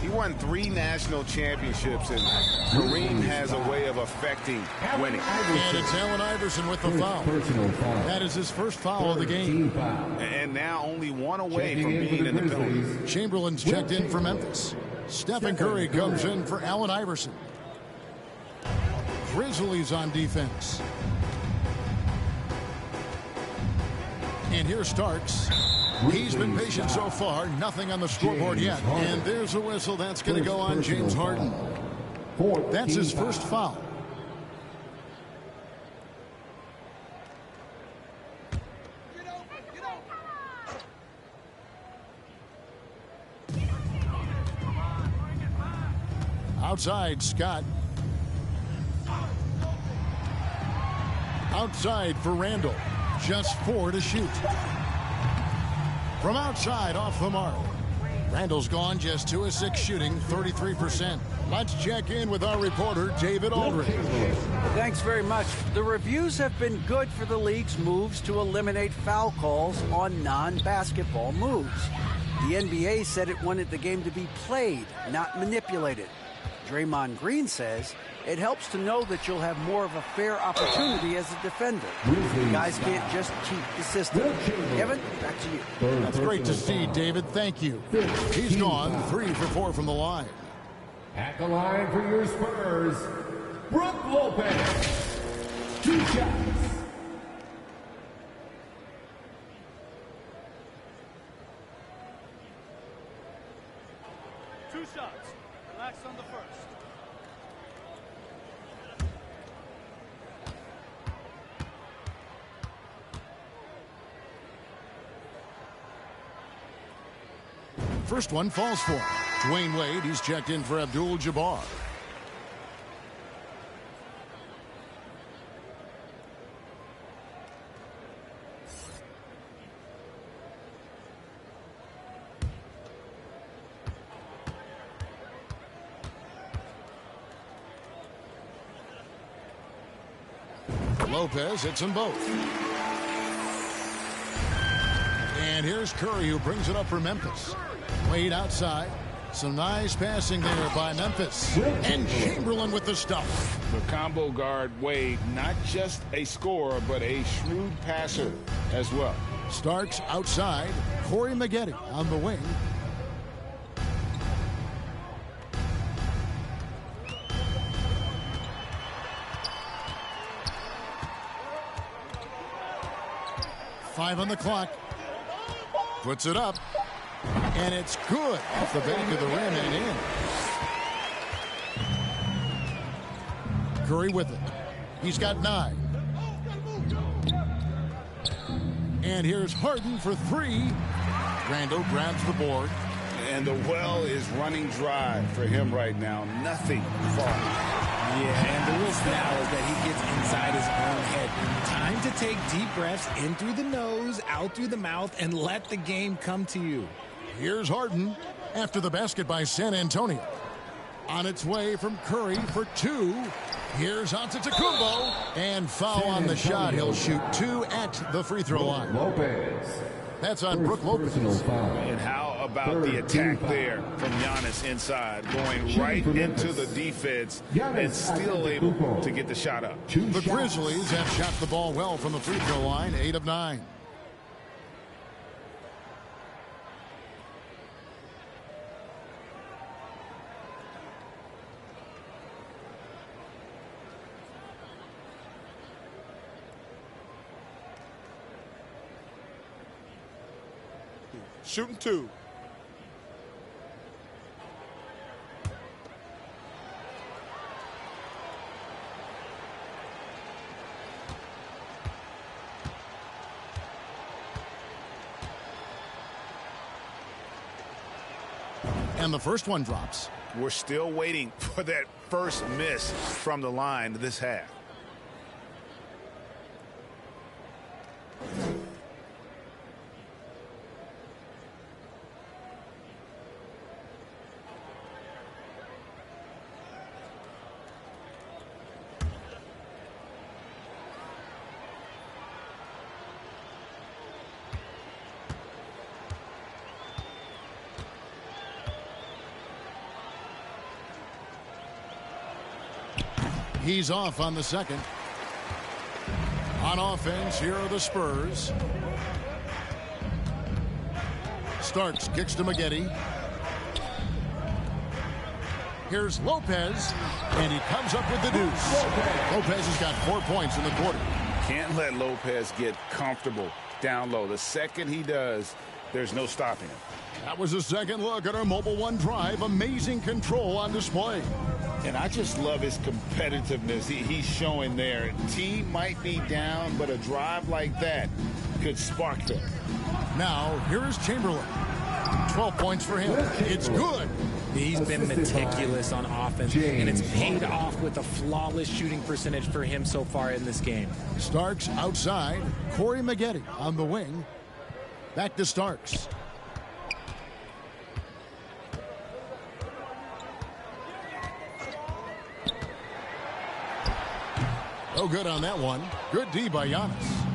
Speaker 9: He won 3 national championships, and Kareem has a way of affecting winning.
Speaker 3: And it's Allen Iverson with the foul. That is his first foul of the game.
Speaker 9: And now only 1 away from being in the penalty.
Speaker 3: Chamberlain's checked in for Memphis. Stephen Curry comes in for Allen Iverson. Grizzlies on defense. And here's Starks. He's been patient so far. Nothing on the scoreboard yet. And there's a whistle. That's going to go on James Harden. That's his first foul. Outside, Scott. Outside for Randle. Just 4 to shoot. From outside, off the mark. Randle's gone, just 2 of 6 shooting, 33%. Let's check in with our reporter, David Aldridge.
Speaker 8: Thanks very much. The reviews have been good for the league's moves to eliminate foul calls on non-basketball moves. The NBA said it wanted the game to be played, not manipulated. Draymond Green says it helps to know that you'll have more of a fair opportunity as a defender. You guys can't just cheat the system. Kevin, back to you.
Speaker 3: That's great to see, David. Thank you. He's gone 3 for 4 from the line.
Speaker 6: At the line for your Spurs, Brook Lopez. 2 shots.
Speaker 14: Relax on the first.
Speaker 3: First one falls for him. Dwayne Wade, he's checked in for Abdul-Jabbar. Lopez hits them both. And here's Curry, who brings it up for Memphis. Wade outside. Some nice passing there by Memphis. And Chamberlain with the stuff.
Speaker 4: The combo guard Wade, not just a scorer, but a shrewd passer as well.
Speaker 3: Starks outside. Corey Maggette on the wing. Five on the clock. Puts it up. And it's good off the back of the rim and in. Curry with it. He's got 9. And here's Harden for 3. Randall grabs the board.
Speaker 4: And the well is running dry for him right now. Nothing falling.
Speaker 5: Yeah, and the risk now is that he gets inside his own head. Time to take deep breaths in through the nose, out through the mouth, and let the game come to you.
Speaker 3: Here's Harden after the basket by San Antonio. On its way from Curry for 2. Here's Antetokounmpo. And foul on the shot. He'll shoot 2 at the free throw line.
Speaker 6: Lopez.
Speaker 3: That's on Brook Lopez.
Speaker 4: And how about the attack there from Giannis inside, going right into the defense and still able to get the shot up.
Speaker 3: The Grizzlies have shot the ball well from the free throw line, 8 of 9.
Speaker 10: Shooting 2.
Speaker 3: And the first one drops.
Speaker 4: We're still waiting for that first miss from the line this half.
Speaker 3: He's off on the second. On offense, here are the Spurs. Starks kicks to Maggette. Here's Lopez, and he comes up with the deuce. Lopez has got 4 points in the quarter.
Speaker 4: Can't let Lopez get comfortable down low. The second he does, there's no stopping him.
Speaker 3: That was a second look at our Mobile One drive. Amazing control on display.
Speaker 4: And I just love his competitiveness he's showing there. Team might be down, but a drive like that could spark them.
Speaker 3: Now, here's Chamberlain. 12 points for him. It's good.
Speaker 5: He's been meticulous on offense, and it's paid off with a flawless shooting percentage for him so far in this game.
Speaker 3: Starks outside. Corey Maggette on the wing. Back to Starks. Oh, good on that one. Good D by Giannis.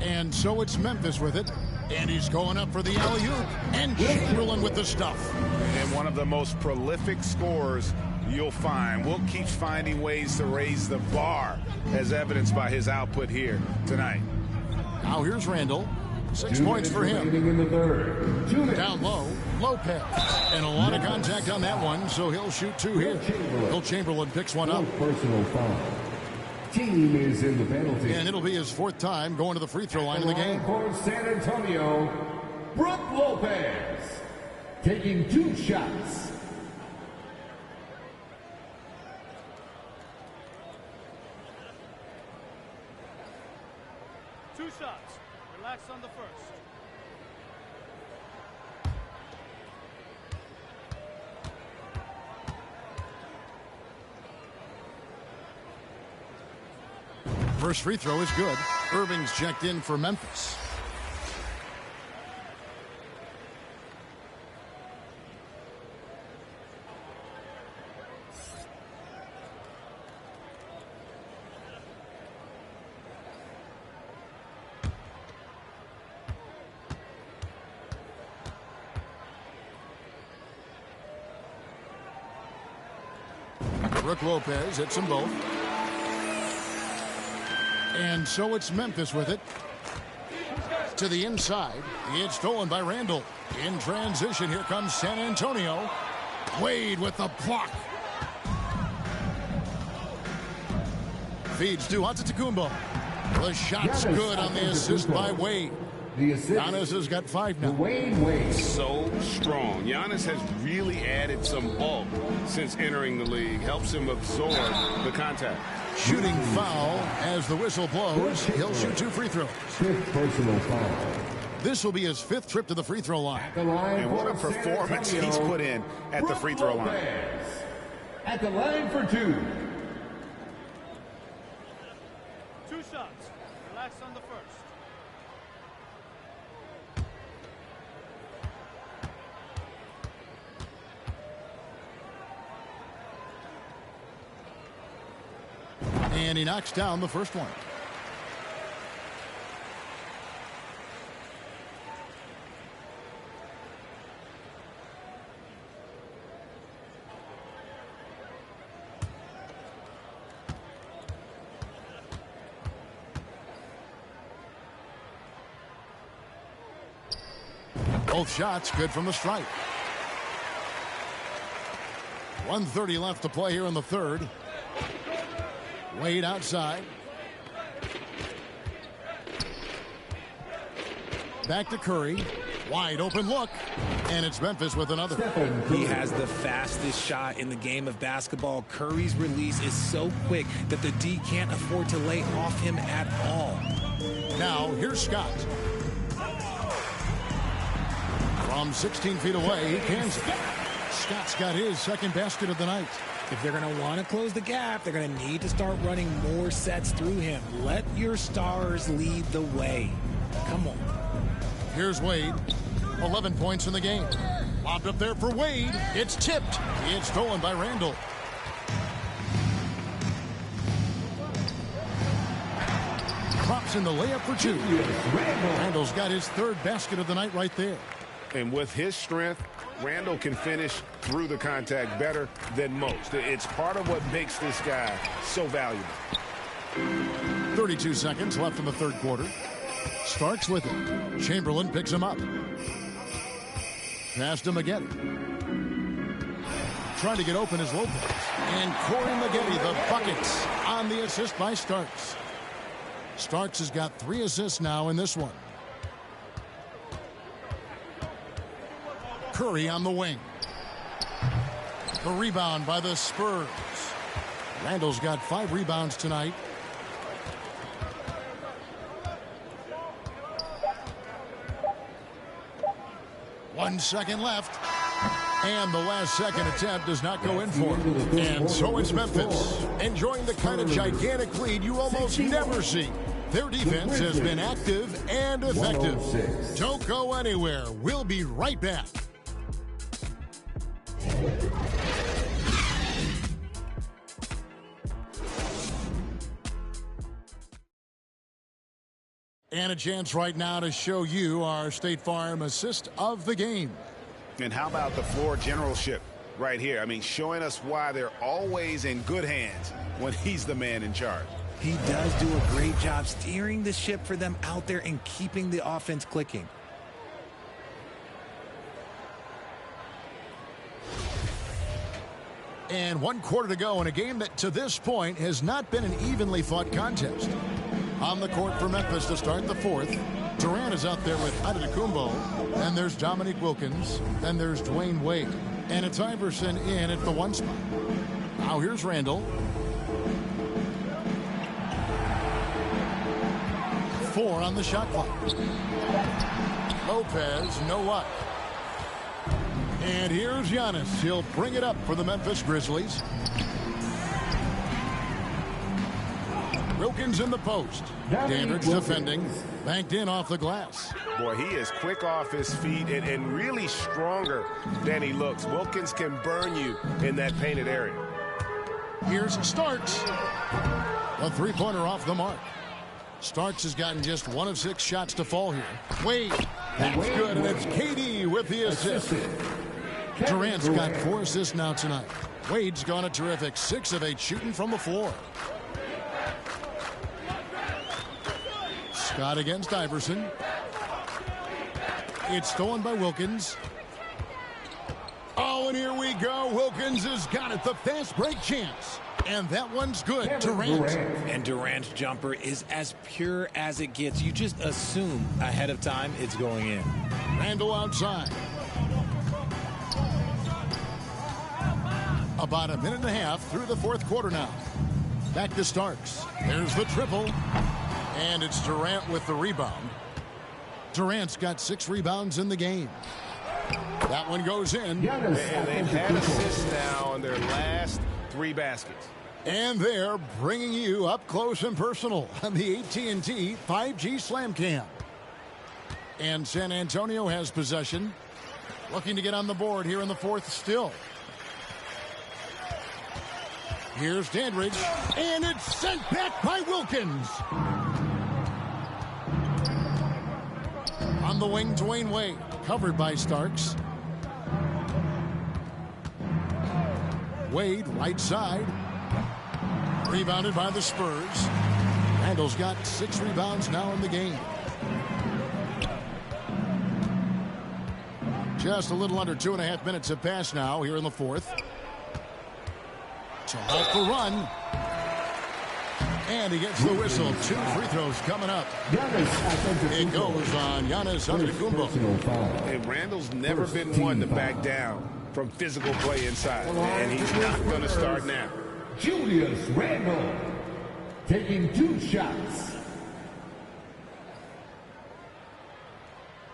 Speaker 3: And so it's Memphis with it. And he's going up for the alley-oop. And Chamberlain with the stuff.
Speaker 4: And one of the most prolific scorers you'll find. Will keeps finding ways to raise the bar, as evidenced by his output here tonight.
Speaker 3: Now here's Randall. 6 points for him.
Speaker 6: In the third.
Speaker 3: Down low, Lopez. And a lot of contact on that one, so he'll shoot 2 here. Will Chamberlain picks one up.
Speaker 6: Personal foul. Team is in the penalty.
Speaker 3: And it'll be his 4th time going to the free throw line in the game.
Speaker 6: For San Antonio, Brook Lopez. Taking 2 shots.
Speaker 14: Two shots. Relax on the first.
Speaker 3: First free throw is good. Irving's checked in for Memphis. Brook Lopez hits them both. And so it's Memphis with it. To the inside. It's stolen by Randall. In transition, here comes San Antonio. Wade with the block. Feeds to Antetokounmpo. The shot's good on the assist by Wade. Giannis has got 5 now.
Speaker 9: So strong. Giannis has really added some bulk since entering the league. Helps him absorb the contact.
Speaker 3: Shooting foul as the whistle blows. He'll shoot 2 free throws.
Speaker 6: 5th personal foul.
Speaker 3: This will be his 5th trip to the free throw line.
Speaker 9: And what a performance he's put in at the free throw line.
Speaker 6: At the line for 2.
Speaker 14: 2 shots. Relax on the first.
Speaker 3: And he knocks down the first one. Both shots good from the stripe. 1:30 left to play here in the third. Wade outside. Back to Curry. Wide open look. And it's Memphis with another.
Speaker 5: He has the fastest shot in the game of basketball. Curry's release is so quick that the D can't afford to lay off him at all.
Speaker 3: Now, here's Scott. From 16 feet away, he cans it. Scott's got his 2nd basket of the night.
Speaker 5: If they're going to want to close the gap, they're going to need to start running more sets through him. Let your stars lead the way. Come on.
Speaker 3: Here's Wade. 11 points in the game. Lobbed up there for Wade. It's tipped. It's stolen by Randall. Drops in the layup for 2. Randall's got his 3rd basket of the night right there.
Speaker 9: And with his strength, Randall can finish through the contact better than most. It's part of what makes this guy so valuable.
Speaker 3: 32 seconds left in the third quarter. Starks with it. Chamberlain picks him up. Pass to Maggette. Trying to get open is Lopez. And Corey Maggette, the buckets on the assist by Starks. Starks has got 3 assists now in this one. Curry on the wing. The rebound by the Spurs. Randall's got 5 rebounds tonight. One second left. And the last second attempt does not go in for him. And so it's Memphis, enjoying the kind of gigantic lead you almost never see. Their defense has been active and effective. Don't go anywhere. We'll be right back. And a chance right now to show you our State Farm assist of the game.
Speaker 9: And how about the floor generalship right here? I mean, showing us why they're always in good hands when he's the man in charge.
Speaker 5: He does do a great job steering the ship for them out there and keeping the offense clicking.
Speaker 3: And 1 quarter to go in a game that to this point has not been an evenly fought contest. On the court for Memphis to start the fourth. Durant is out there with Antetokounmpo. And there's Dominique Wilkins. Then there's Dwayne Wade. And it's Iverson in at the 1 spot. Now here's Randall. 4 on the shot clock. Lopez, no luck. And here's Giannis. He'll bring it up for the Memphis Grizzlies. Wilkins in the post. Dandridge defending. Banked in off the glass.
Speaker 9: Boy, he is quick off his feet and really stronger than he looks. Wilkins can burn you in that painted area.
Speaker 3: Here's Starks. A three-pointer off the mark. Starks has gotten just 1 of 6 shots to fall here. Wade. That's good, and it's KD with the assist. Durant's got 4 assists now tonight. Wade's gone a terrific 6 of 8 shooting from the floor. Scott against Iverson. It's stolen by Wilkins. Oh, and here we go. Wilkins has got it. The fast break chance. And that one's good. Durant.
Speaker 5: And Durant's jumper is as pure as it gets. You just assume ahead of time it's going in.
Speaker 3: Randall outside. About a minute and a half through the 4th quarter now. Back to Starks. There's the triple. And it's Durant with the rebound. Durant's got 6 rebounds in the game. That one goes in.
Speaker 9: And they've had assists now on their last 3 baskets.
Speaker 3: And they're bringing you up close and personal on the AT&T 5G Slam Cam. And San Antonio has possession. Looking to get on the board here in the 4th still. Here's Dandridge. And it's sent back by Wilkins. On the wing, Dwayne Wade. Covered by Starks. Wade, right side. Rebounded by the Spurs. Randall's got 6 rebounds now in the game. Just a little under 2.5 minutes have passed now here in the 4th. So off the run. And he gets the whistle. 2 free throws coming up. It goes on Giannis Antetokounmpo.
Speaker 9: And Randall's never been one to back down from physical play inside. And he's not going to start now.
Speaker 6: Julius Randle taking 2 shots.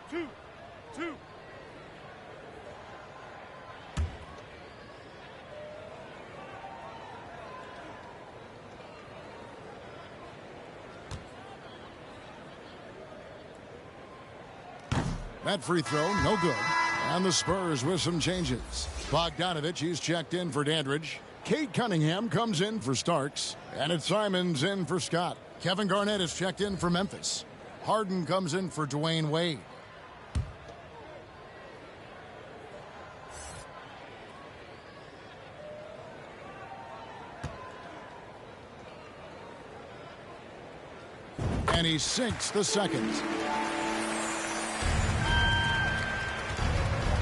Speaker 14: 2.
Speaker 3: That free throw, no good. And the Spurs with some changes. Bogdanovich, he's checked in for Dandridge. Cade Cunningham comes in for Starks. And it's Simons in for Scott. Kevin Garnett is checked in for Memphis. Harden comes in for Dwayne Wade. And he sinks the second.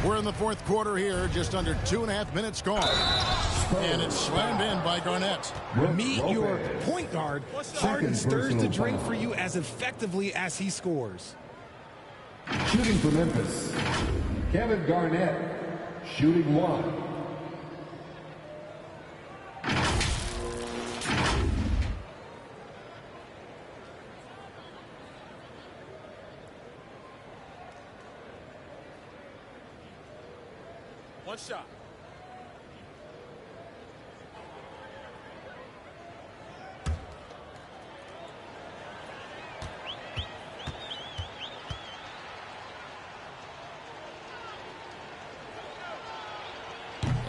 Speaker 3: We're in the 4th quarter here, just under 2.5 minutes gone. And it's slammed in by Garnett.
Speaker 5: Meet your point guard. Harden stirs the drink for you as effectively as he scores.
Speaker 6: Shooting for Memphis, Kevin Garnett, shooting 1.
Speaker 14: One shot.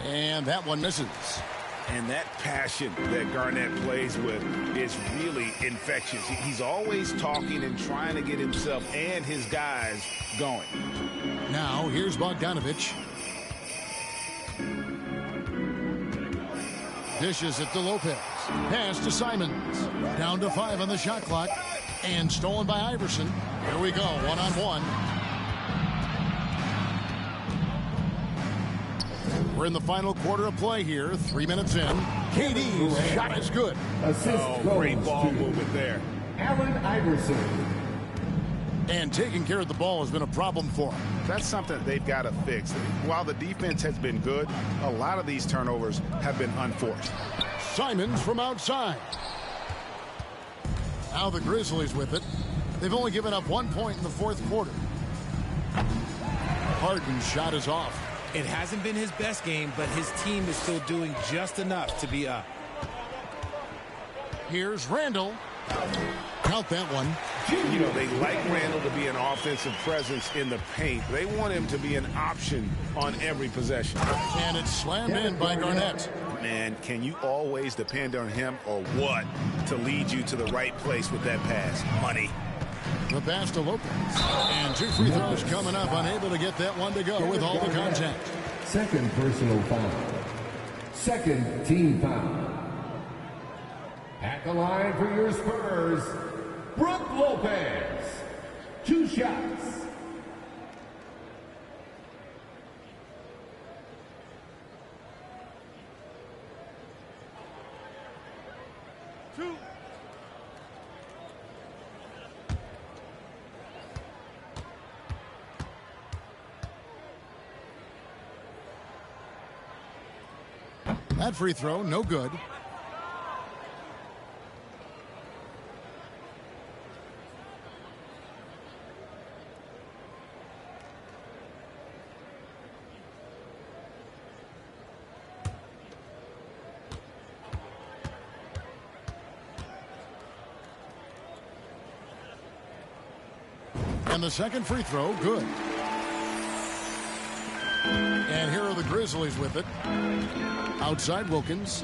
Speaker 3: And that one misses.
Speaker 9: And that passion that Garnett plays with is really infectious. He's always talking and trying to get himself and his guys going.
Speaker 3: Now, here's Bogdanovich. Dishes it to Lopez. Pass to Simons. Down to 5 on the shot clock. And stolen by Iverson. Here we go, one-on-one. We're in the final quarter of play here. 3 minutes in. KD's shot is good.
Speaker 9: Great ball movement there.
Speaker 6: Allen Iverson.
Speaker 3: And taking care of the ball has been a problem for him.
Speaker 9: That's something they've got to fix. While the defense has been good, a lot of these turnovers have been unforced.
Speaker 3: Simons from outside. Now the Grizzlies with it. They've only given up 1 point in the fourth quarter. Harden's shot is off.
Speaker 5: It hasn't been his best game, but his team is still doing just enough to be up.
Speaker 3: Here's Randall. Count that one.
Speaker 9: You know, they like Randall to be an offensive presence in the paint. They want him to be an option on every possession.
Speaker 3: And it's slammed in by Garnett.
Speaker 9: Man, can you always depend on him or what to lead you to the right place with that pass? Money.
Speaker 3: The pass to Lopez. And 2 free throws coming up. Unable to get that one to go with all the contact.
Speaker 6: Second personal foul. Second team foul. At the line for your Spurs, Brook Lopez. 2 shots.
Speaker 3: That free throw, no good. And the second free throw, good. And here are the Grizzlies with it. Outside Wilkins.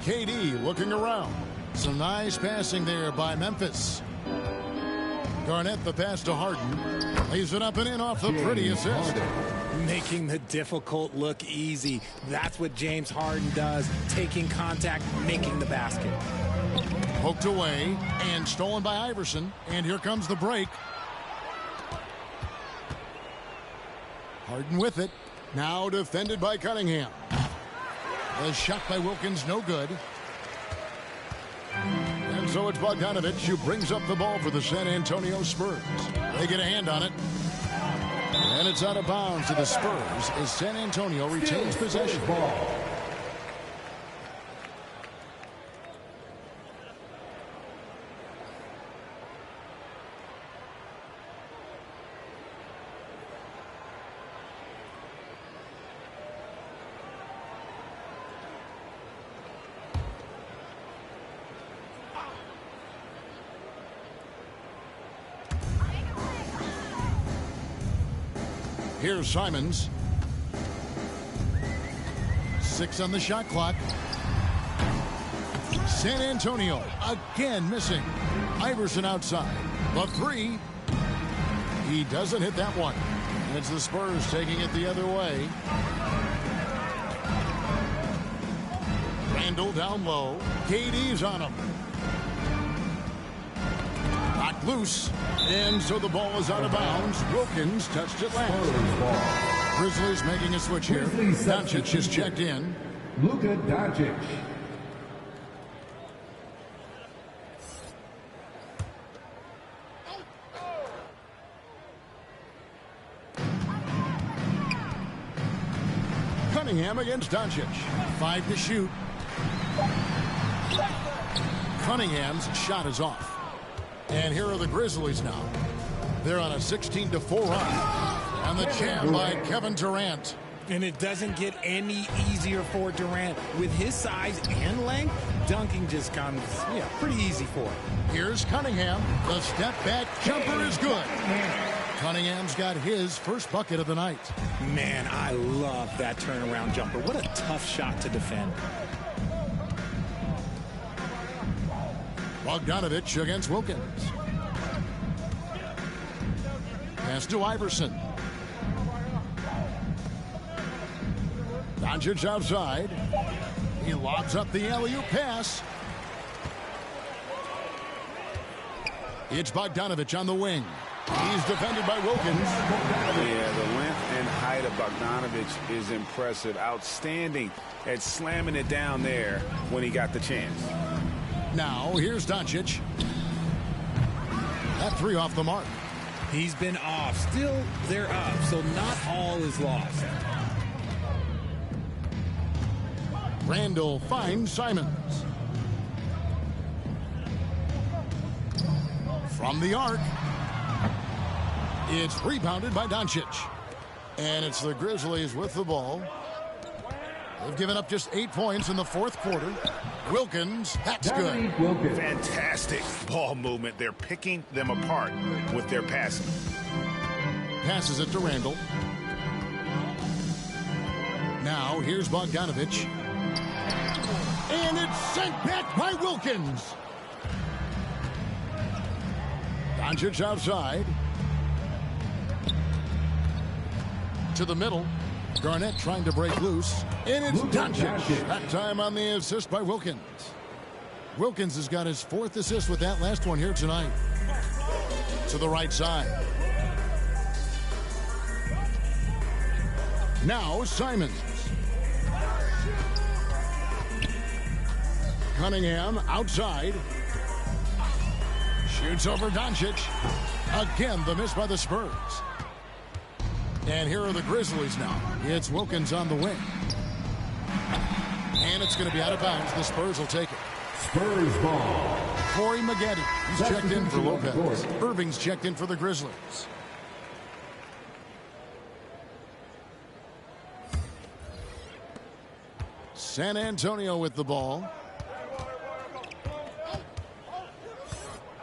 Speaker 3: KD looking around. Some nice passing there by Memphis. Garnett the pass to Harden. Lays it up and in off the pretty assist.
Speaker 5: Making the difficult look easy. That's what James Harden does. Taking contact, making the basket.
Speaker 3: Poked away and stolen by Iverson. And here comes the break. Harden with it. Now defended by Cunningham. The shot by Wilkins, no good. And so it's Bogdanovic who brings up the ball for the San Antonio Spurs. They get a hand on it. And it's out of bounds to the Spurs as San Antonio retains possession. Here's Simons. 6 on the shot clock. San Antonio again missing. Iverson outside. The 3. He doesn't hit that one. And it's the Spurs taking it the other way. Randall down low. KD's on him. Knocked loose. And so the ball is out of bounds. Wilkins touched it last. Grizzlies making a switch here. Doncic just checked in.
Speaker 6: Luka Doncic.
Speaker 3: Cunningham against Doncic. 5 to shoot. Cunningham's shot is off. And here are the Grizzlies now. They're on a 16-4 run. And the jam by Kevin Durant.
Speaker 5: And it doesn't get any easier for Durant. With his size and length, dunking just comes pretty easy for him.
Speaker 3: Here's Cunningham. The step back jumper is good. Cunningham's got his first bucket of the night.
Speaker 5: Man, I love that turnaround jumper. What a tough shot to defend.
Speaker 3: Bogdanovic against Wilkins. Pass to Iverson. Doncic outside. He lobs up the alley-oop pass. It's Bogdanovic on the wing. He's defended by Wilkins.
Speaker 9: Yeah, the length and height of Bogdanovic is impressive. Outstanding at slamming it down there when he got the chance.
Speaker 3: Now, here's Doncic. That three off the mark.
Speaker 5: He's been off. Still, they're up, so not all is lost.
Speaker 3: Randall finds Simons. From the arc. It's rebounded by Doncic. And it's the Grizzlies with the ball. They've given up just 8 points in the fourth quarter. Wilkins, that's good.
Speaker 9: Fantastic ball movement. They're picking them apart with their passing.
Speaker 3: Passes it to Randall. Now, here's Bogdanovic. And it's sent back by Wilkins. Doncic outside. To the middle. Garnett trying to break loose. And it's Doncic. That time on the assist by Wilkins. Wilkins has got his fourth assist with that last one here tonight. To the right side. Now Simons. Cunningham outside. Shoots over Doncic. Again, the miss by the Spurs. And here are the Grizzlies now. It's Wilkins on the wing. And it's going to be out of bounds. The Spurs will take it.
Speaker 6: Spurs ball.
Speaker 3: Corey Maggette. He's checked in for Lopez. Irving's checked in for the Grizzlies. San Antonio with the ball.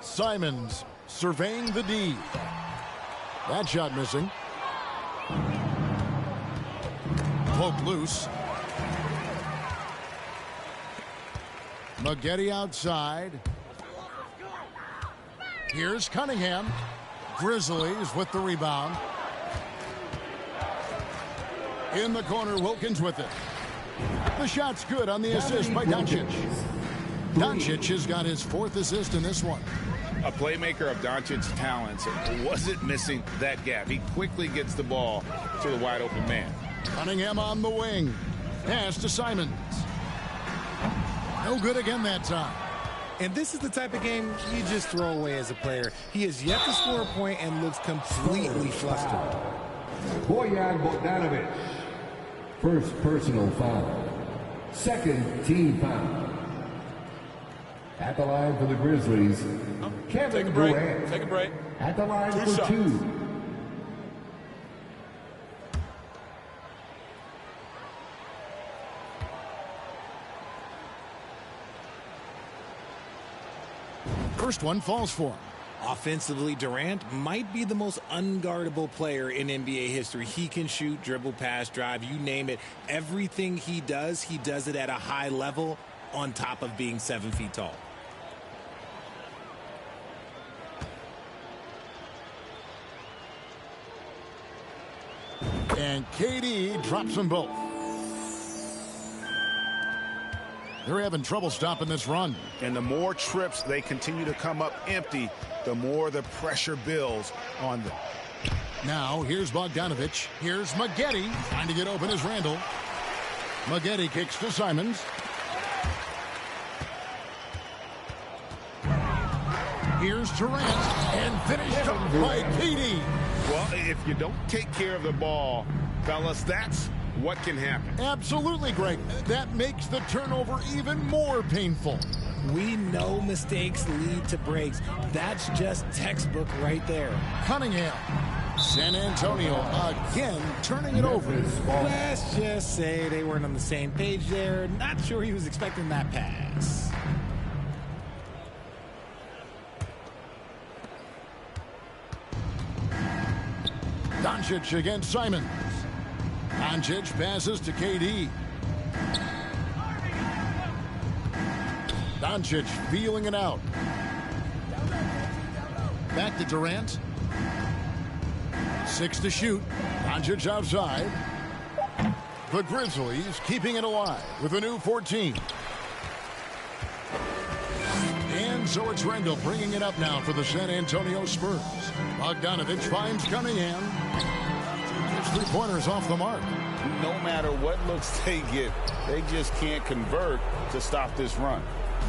Speaker 3: Simons surveying the D. That shot missing. Poke loose. Maggette outside. Here's Cunningham. Grizzlies with the rebound. In the corner, Wilkins with it. The shot's good on the assist by Doncic. Doncic has got his fourth assist in this one.
Speaker 9: A playmaker of Doncic's talents wasn't missing that gap. He quickly gets the ball to the wide open man.
Speaker 3: Cunningham on the wing. Pass to Simons. No good again that time.
Speaker 5: And this is the type of game you just throw away as a player. He has yet to score a point and looks completely flustered.
Speaker 6: Bojan Bogdanovic. First personal foul. Second team foul. At the line for the Grizzlies, Kevin Durant.
Speaker 10: Take a break.
Speaker 6: At the line
Speaker 10: Two
Speaker 6: for
Speaker 10: shots.
Speaker 6: 2.
Speaker 3: First one falls for him.
Speaker 5: Offensively, Durant might be the most unguardable player in NBA history. He can shoot, dribble, pass, drive, you name it. Everything he does it at a high level on top of being 7 feet tall.
Speaker 3: And KD drops them both. They're having trouble stopping this run.
Speaker 9: And the more trips they continue to come up empty, the more the pressure builds on them.
Speaker 3: Now, here's Bogdanovic. Here's Maggette. Trying to get open is Randall. Maggette kicks to Simons. Here's Durant. And finished off by KD.
Speaker 9: Well, if you don't take care of the ball, fellas, that's what can happen.
Speaker 3: Absolutely, Greg. That makes the turnover even more painful.
Speaker 5: We know mistakes lead to breaks. That's just textbook right there.
Speaker 3: Cunningham. San Antonio again turning it over.
Speaker 5: Let's just say they weren't on the same page there. Not sure he was expecting that pass.
Speaker 3: Doncic against Simons. Doncic passes to KD. Doncic feeling it out. Back to Durant. 6 to shoot. Doncic outside. The Grizzlies keeping it alive with a new 14. And so it's Randall bringing it up now for the San Antonio Spurs. Bogdanovich finds Cunningham. His three-pointers off the mark.
Speaker 4: No matter what looks they get, they just can't convert to stop this run.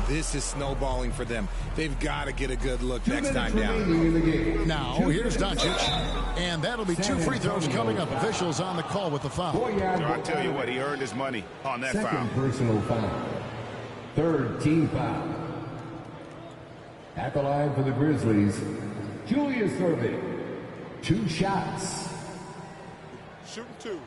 Speaker 5: This is snowballing for them. They've got to get a good look next time down.
Speaker 3: Now, here's Doncic. And that'll be 2 free throws coming up. Officials on the call with the foul.
Speaker 9: I'll tell you what, he earned his money on that foul.
Speaker 6: Second personal foul. Third team foul. At the line for the Grizzlies, Julius Erving. 2 shots.
Speaker 10: Shooting 2.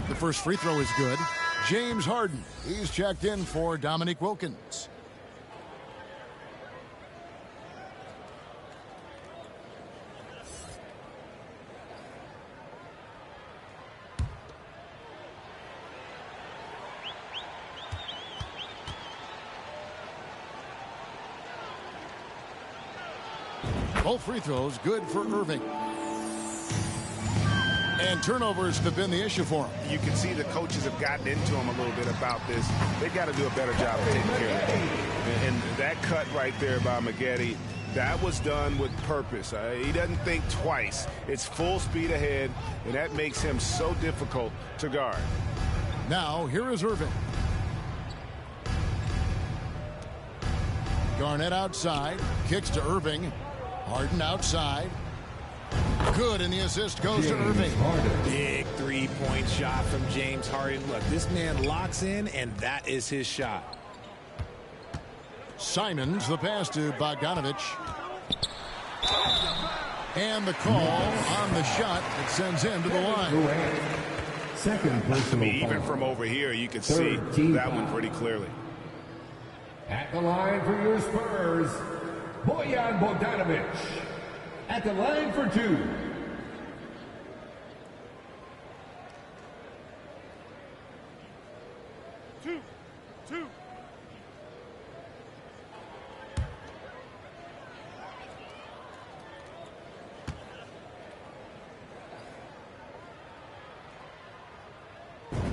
Speaker 3: The first free throw is good. James Harden. He's checked in for Dominique Wilkins. Both free throws good for Irving. And turnovers have been the issue for him.
Speaker 9: You can see the coaches have gotten into him a little bit about this. They've got to do a better job of taking care of it. And that cut right there by Maggette, that was done with purpose. He doesn't think twice. It's full speed ahead, and that makes him so difficult to guard.
Speaker 3: Now, here is Irving. Garnett outside. Kicks to Irving. Harden outside. Good, and the assist goes to Irving.
Speaker 5: Big three-point shot from James Harden. Look, this man locks in, and that is his shot.
Speaker 3: Simons, the pass to Bogdanovich. And the call on the shot that sends him to the line.
Speaker 6: Second personal foul.
Speaker 9: Even from over here, you can see that one pretty clearly.
Speaker 6: At the line for your Spurs, Bojan Bogdanovic. At the line for 2.
Speaker 10: Two.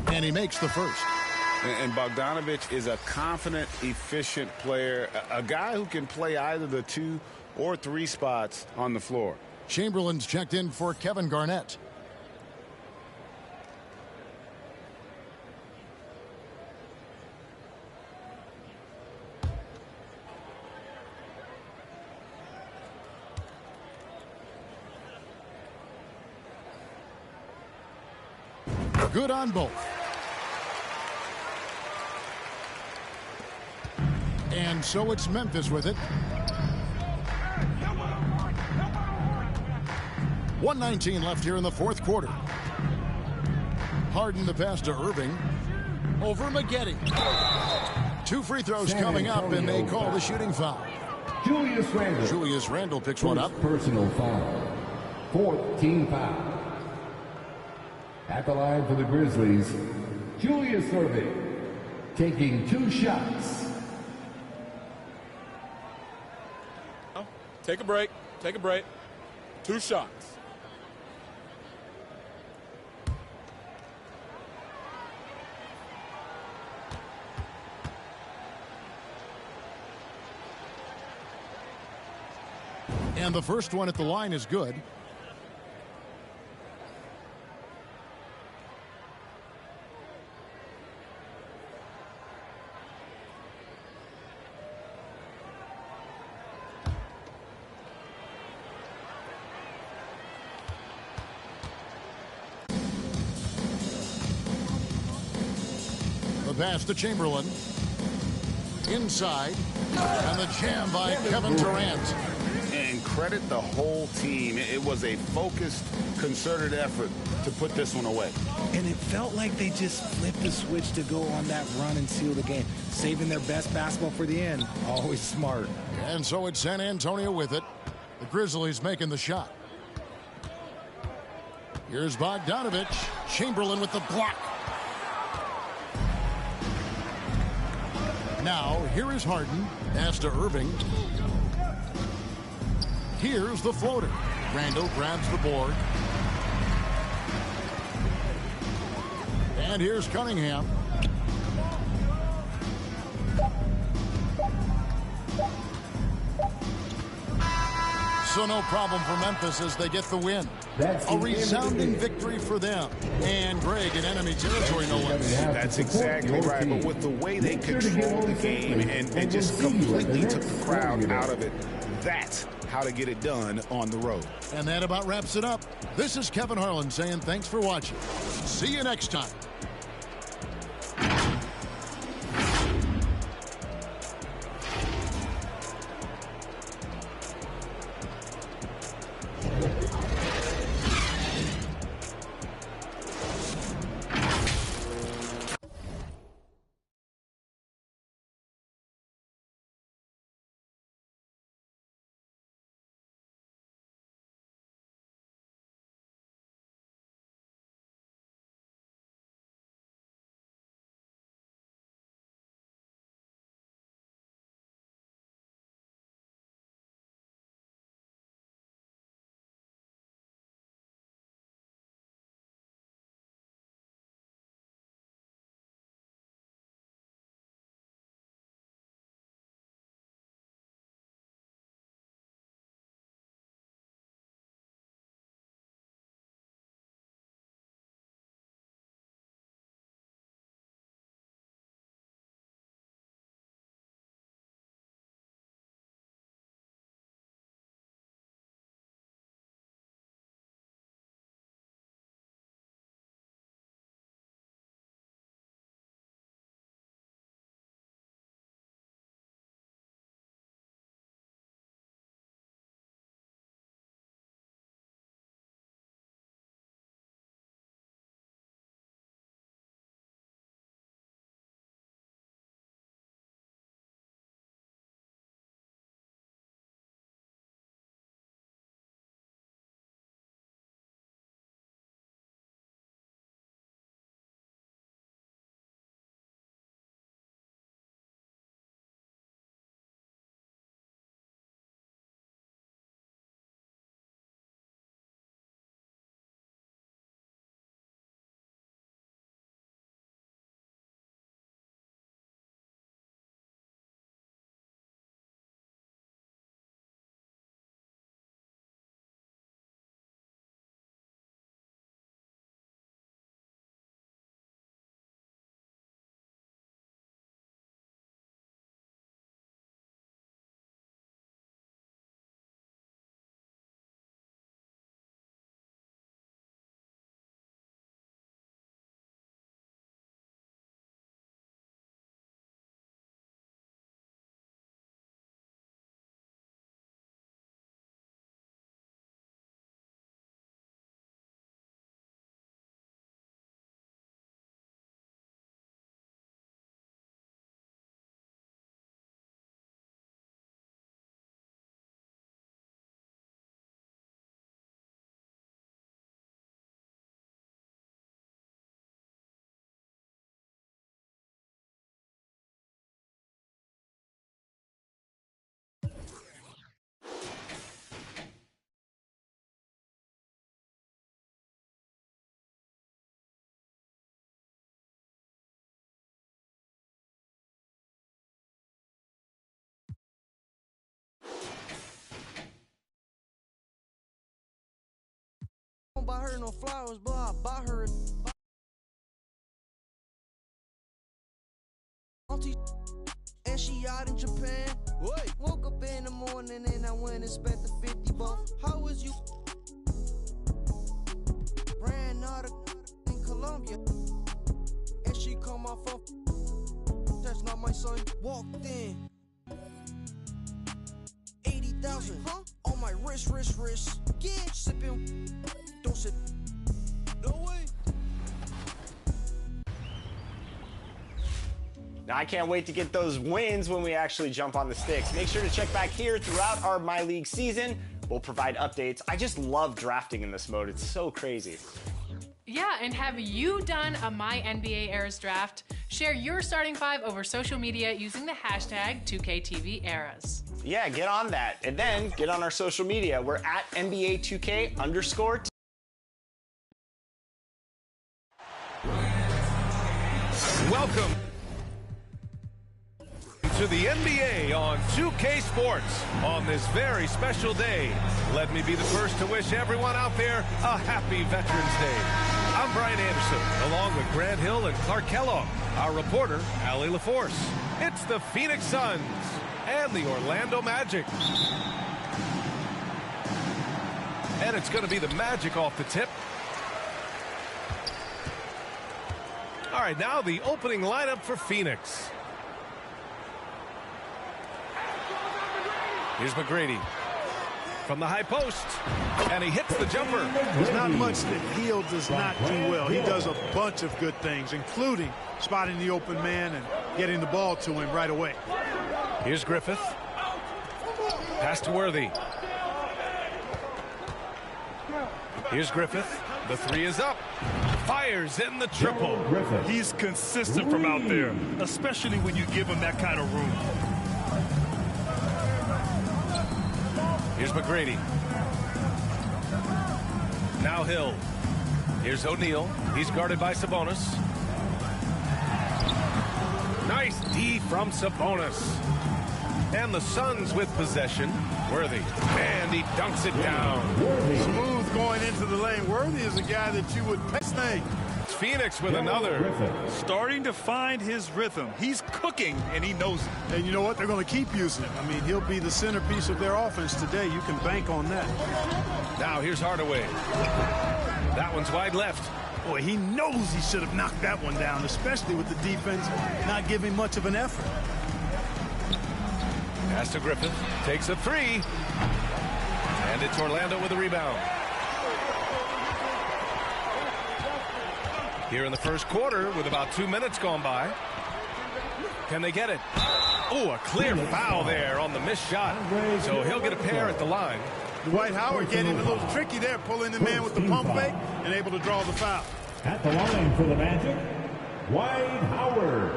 Speaker 3: And he makes the first.
Speaker 9: And Bogdanovic is a confident, efficient player, a guy who can play either the 2 or 3 spots on the floor.
Speaker 3: Chamberlain's checked in for Kevin Garnett. Good on both. And so it's Memphis with it. 1:19 left here in the fourth quarter. Harden the pass to Irving. Over Maggette. 2 free throws coming up, and they call the shooting foul. Julius Randle picks one up.
Speaker 6: Personal foul. 4th team foul. At the line for the Grizzlies, Julius Erving taking 2 shots.
Speaker 10: Take a break. 2 shots.
Speaker 3: And the first one at the line is good. The pass to Chamberlain. Inside. And the jam by Kevin Durant.
Speaker 9: And credit the whole team. It was a focused, concerted effort to put this one away.
Speaker 5: And it felt like they just flipped the switch to go on that run and seal the game. Saving their best basketball for the end. Always smart.
Speaker 3: And so it's San Antonio with it. The Grizzlies making the shot. Here's Bogdanovich. Chamberlain with the block. Now, here is Harden. Pass to Irving. Here's the floater. Randall grabs the board. And here's Cunningham. So no problem for Memphis as they get the win. A resounding victory for them. And Greg in enemy territory, no less.
Speaker 4: That's exactly right. But with the way they controlled the game and just completely took the crowd out of it, that's how to get it done on the road.
Speaker 3: And that about wraps it up. This is Kevin Harlan saying thanks for watching. See you next time.
Speaker 15: Don't buy her no flowers, but I buy her auntie, and she out in Japan. Wait. Woke up in the morning and I went and spent the 50 bucks. How was you? Ran out of in Colombia, and she called my phone. That's not my son. Walked in. 80,000 on my wrist. Get sipping. Don't sip. No way.
Speaker 2: Now, I can't wait to get those wins when we actually jump on the sticks. Make sure to check back here throughout our My League season. We'll provide updates. I just love drafting in this mode. It's so crazy.
Speaker 16: Yeah, and have you done a My NBA Eras draft? Share your starting five over social media using the hashtag 2KTVEras.
Speaker 2: Yeah, get on that. And then get on our social media. We're at NBA2K_.
Speaker 17: Welcome to the NBA on 2K Sports. On this very special day, let me be the first to wish everyone out there a happy Veterans Day. I'm Brian Anderson, along with Grant Hill and Clark Kellogg, our reporter, Allie LaForce. It's the Phoenix Suns and the Orlando Magic. And it's going to be the Magic off the tip. All right, now the opening lineup for Phoenix. Here's McGrady from the high post, and he hits the jumper.
Speaker 18: There's not much that Hill does not do well. He does a bunch of good things, including spotting the open man and getting the ball to him right away.
Speaker 17: Here's Griffith. Pass to Worthy. Here's Griffith. The three is up. Fires in the triple.
Speaker 19: He's consistent from out there, especially when you give him that kind of room.
Speaker 17: Here's McGrady. Now Hill. Here's O'Neal. He's guarded by Sabonis. Nice D from Sabonis. And the Suns with possession. Worthy. And he dunks it down.
Speaker 18: Smooth going into the lane. Worthy is a guy that you would pet snake.
Speaker 17: Phoenix with another.
Speaker 19: Starting to find his rhythm. He's cooking, and he knows it.
Speaker 18: And you know what? They're going to keep using him. I mean, he'll be the centerpiece of their offense today. You can bank on that.
Speaker 17: Now here's Hardaway. That one's wide left.
Speaker 18: Boy, he knows he should have knocked that one down, especially with the defense not giving much of an effort.
Speaker 17: Pass to Griffith. Takes a three. And it's Orlando with a rebound. Here in the first quarter with about 2 minutes gone by. Can they get it? Oh, a clear foul there on the missed shot. So he'll get a pair at the line.
Speaker 18: Dwight Howard getting a little tricky there, pulling the man with the pump fake and able to draw the foul.
Speaker 6: At the line for the Magic, Dwight Howard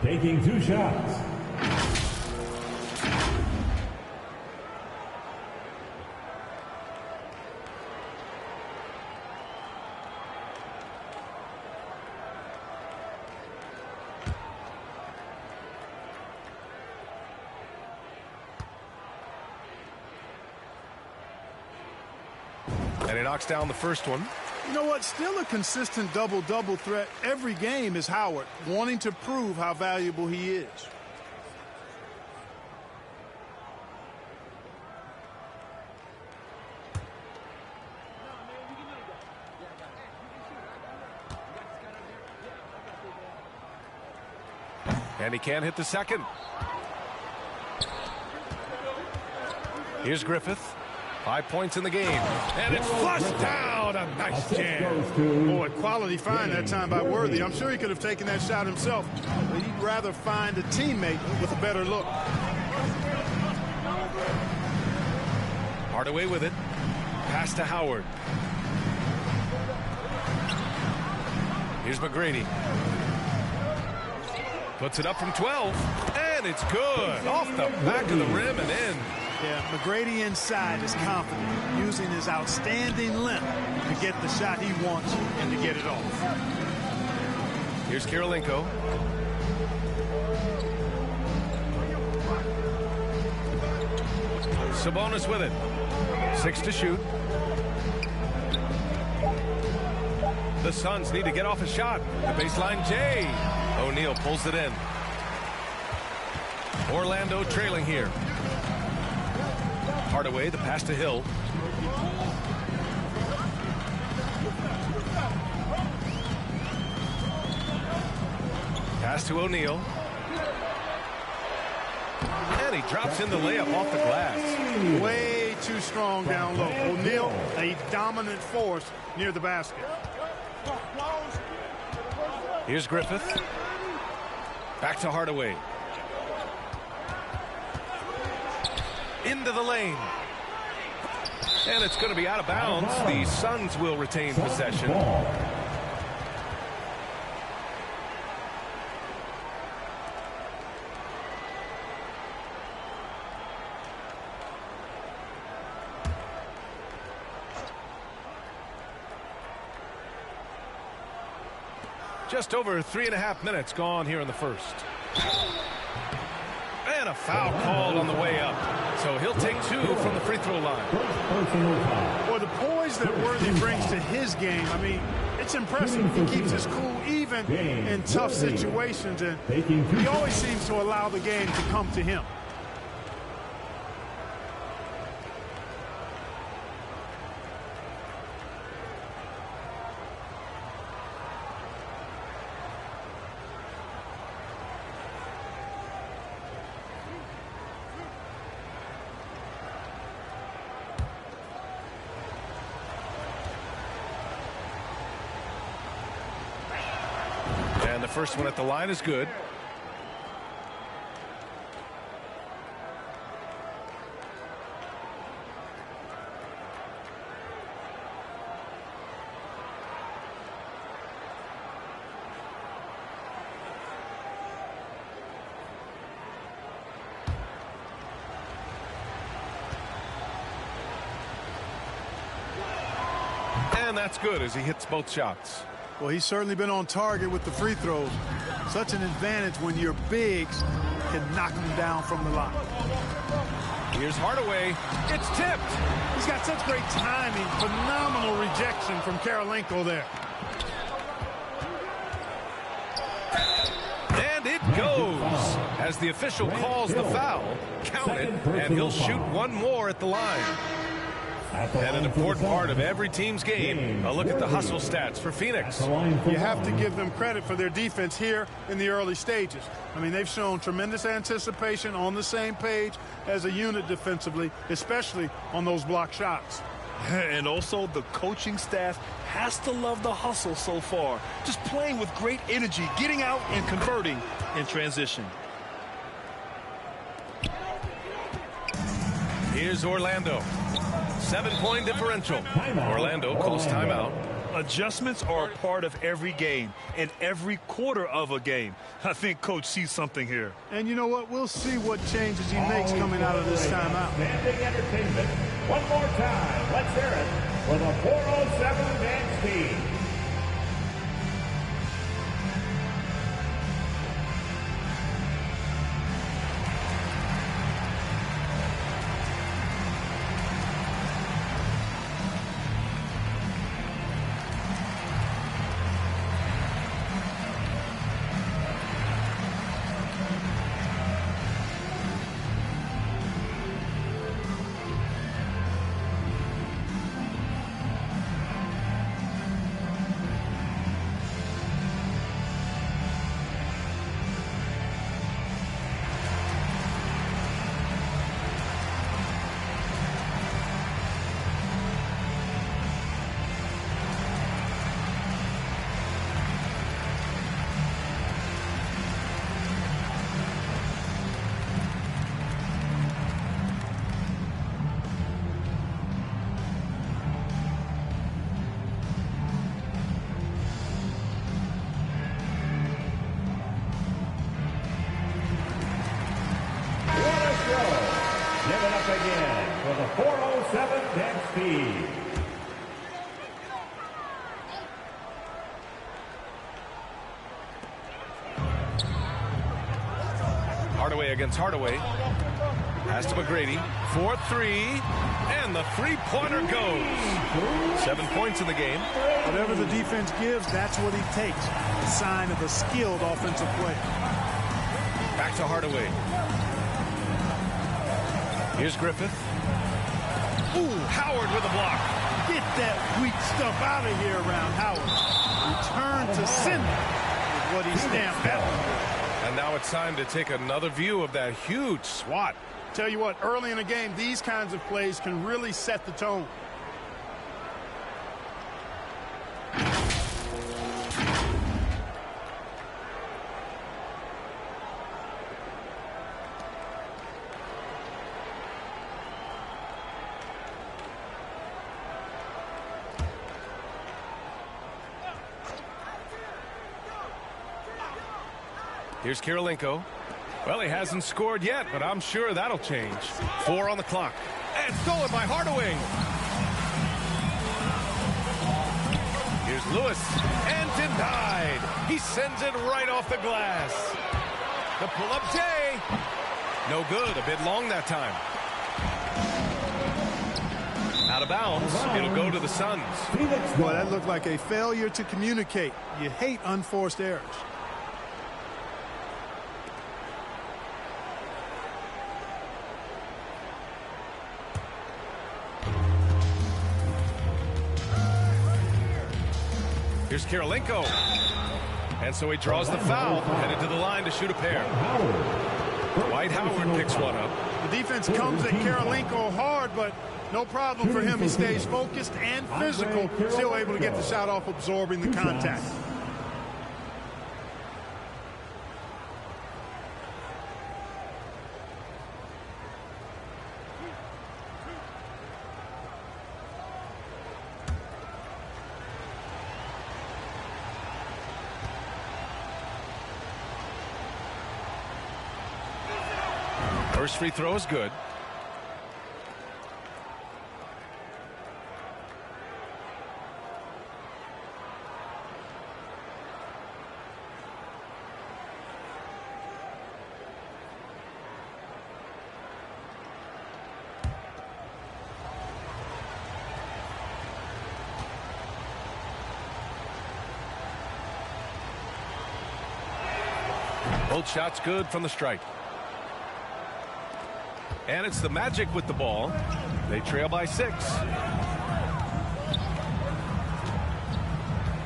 Speaker 6: taking 2 shots.
Speaker 17: And he knocks down the first one.
Speaker 18: You know what? Still a consistent double-double threat every game is Howard, wanting to prove how valuable he is.
Speaker 17: And he can't hit the second. Here's Griffith. 5 points in the game. And it's flushed down. A nice jam.
Speaker 18: Boy, quality find that time by Worthy. I'm sure he could have taken that shot himself, but he'd rather find a teammate with a better look.
Speaker 17: Hardaway with it. Pass to Howard. Here's McGrady. Puts it up from 12. And it's good. Off the back of the rim and in.
Speaker 18: Yeah, McGrady inside is confident, using his outstanding length to get the shot he wants and to get it off.
Speaker 17: Here's Kirilenko. Sabonis with it. 6 to shoot. The Suns need to get off a shot. The baseline J. O'Neal pulls it in. Orlando trailing here. Hardaway, the pass to Hill. Pass to O'Neal. And he drops in the layup off the glass.
Speaker 18: Way too strong down low. O'Neal, a dominant force near the basket.
Speaker 17: Here's Griffith. Back to Hardaway. Into the lane. And it's going to be out of bounds. The Suns will retain possession. Just over 3.5 minutes gone here in the first. And a foul called on the way up. So he'll take 2 from the free throw line.
Speaker 18: Well, the poise that Worthy brings to his game, I mean, it's impressive. He keeps his cool even in tough situations, and he always seems to allow the game to come to him.
Speaker 17: And the first one at the line is good. And that's good as he hits both shots.
Speaker 18: Well, he's certainly been on target with the free throws. Such an advantage when your bigs can knock them down from the line.
Speaker 17: Here's Hardaway. It's tipped.
Speaker 18: He's got such great timing. Phenomenal rejection from Karolinko there.
Speaker 17: And it goes as the official calls the foul. Count it, and he'll shoot one more at the line. And an important part of every team's game. A look at the hustle stats for Phoenix.
Speaker 18: You have to give them credit for their defense here in the early stages. I mean, they've shown tremendous anticipation, on the same page as a unit defensively, especially on those block shots.
Speaker 19: And also the coaching staff has to love the hustle so far. Just playing with great energy, getting out and converting in transition.
Speaker 17: Here's Orlando. 7-point differential. Orlando calls timeout.
Speaker 19: Adjustments are a part of every game and every quarter of a game. I think Coach sees something here.
Speaker 18: And you know what? We'll see what changes he makes coming out of this timeout.
Speaker 6: Standing entertainment. One more time. Let's hear it for the 407 dance team. For the 407 dance team.
Speaker 17: Hardaway against Hardaway. Pass to McGrady. 4-3. And the three-pointer goes. 7 points in the game.
Speaker 18: Whatever the defense gives, that's what he takes. A sign of a skilled offensive player.
Speaker 17: Back to Hardaway. Here's Griffith. Ooh, Howard with a block.
Speaker 18: Get that weak stuff out of here around Howard. Return to sender is what he stamped out.
Speaker 17: And now it's time to take another view of that huge swat.
Speaker 18: Tell you what, early in the game, these kinds of plays can really set the tone.
Speaker 17: Here's Karolinko. Well, he hasn't scored yet, but I'm sure that'll change. 4 on the clock. And stolen by Hardaway. Here's Lewis, and denied. He sends it right off the glass. The pull-up J. No good. A bit long that time. Out of bounds. It'll go to the Suns.
Speaker 18: Boy, that looked like a failure to communicate. You hate unforced errors.
Speaker 17: Here's Karolinko. And so he draws the foul, headed to the line to shoot a pair. Dwight Howard picks one up.
Speaker 18: The defense comes at Karolinko hard, but no problem for him. He stays focused and physical, still able to get the shot off, absorbing the contact.
Speaker 17: First free throw is good. Both shots good from the stripe. And it's the Magic with the ball. They trail by 6.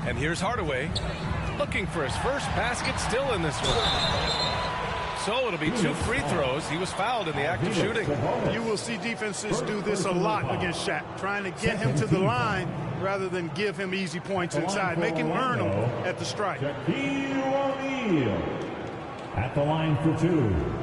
Speaker 17: And here's Hardaway looking for his first basket, still in this one. So it'll be 2 free throws. He was fouled in the act of shooting.
Speaker 18: You will see defenses do this a lot against Shaq, trying to get him to the line rather than give him easy points inside. Make him earn them at the strike.
Speaker 6: Shaquille O'Neal at the line for 2.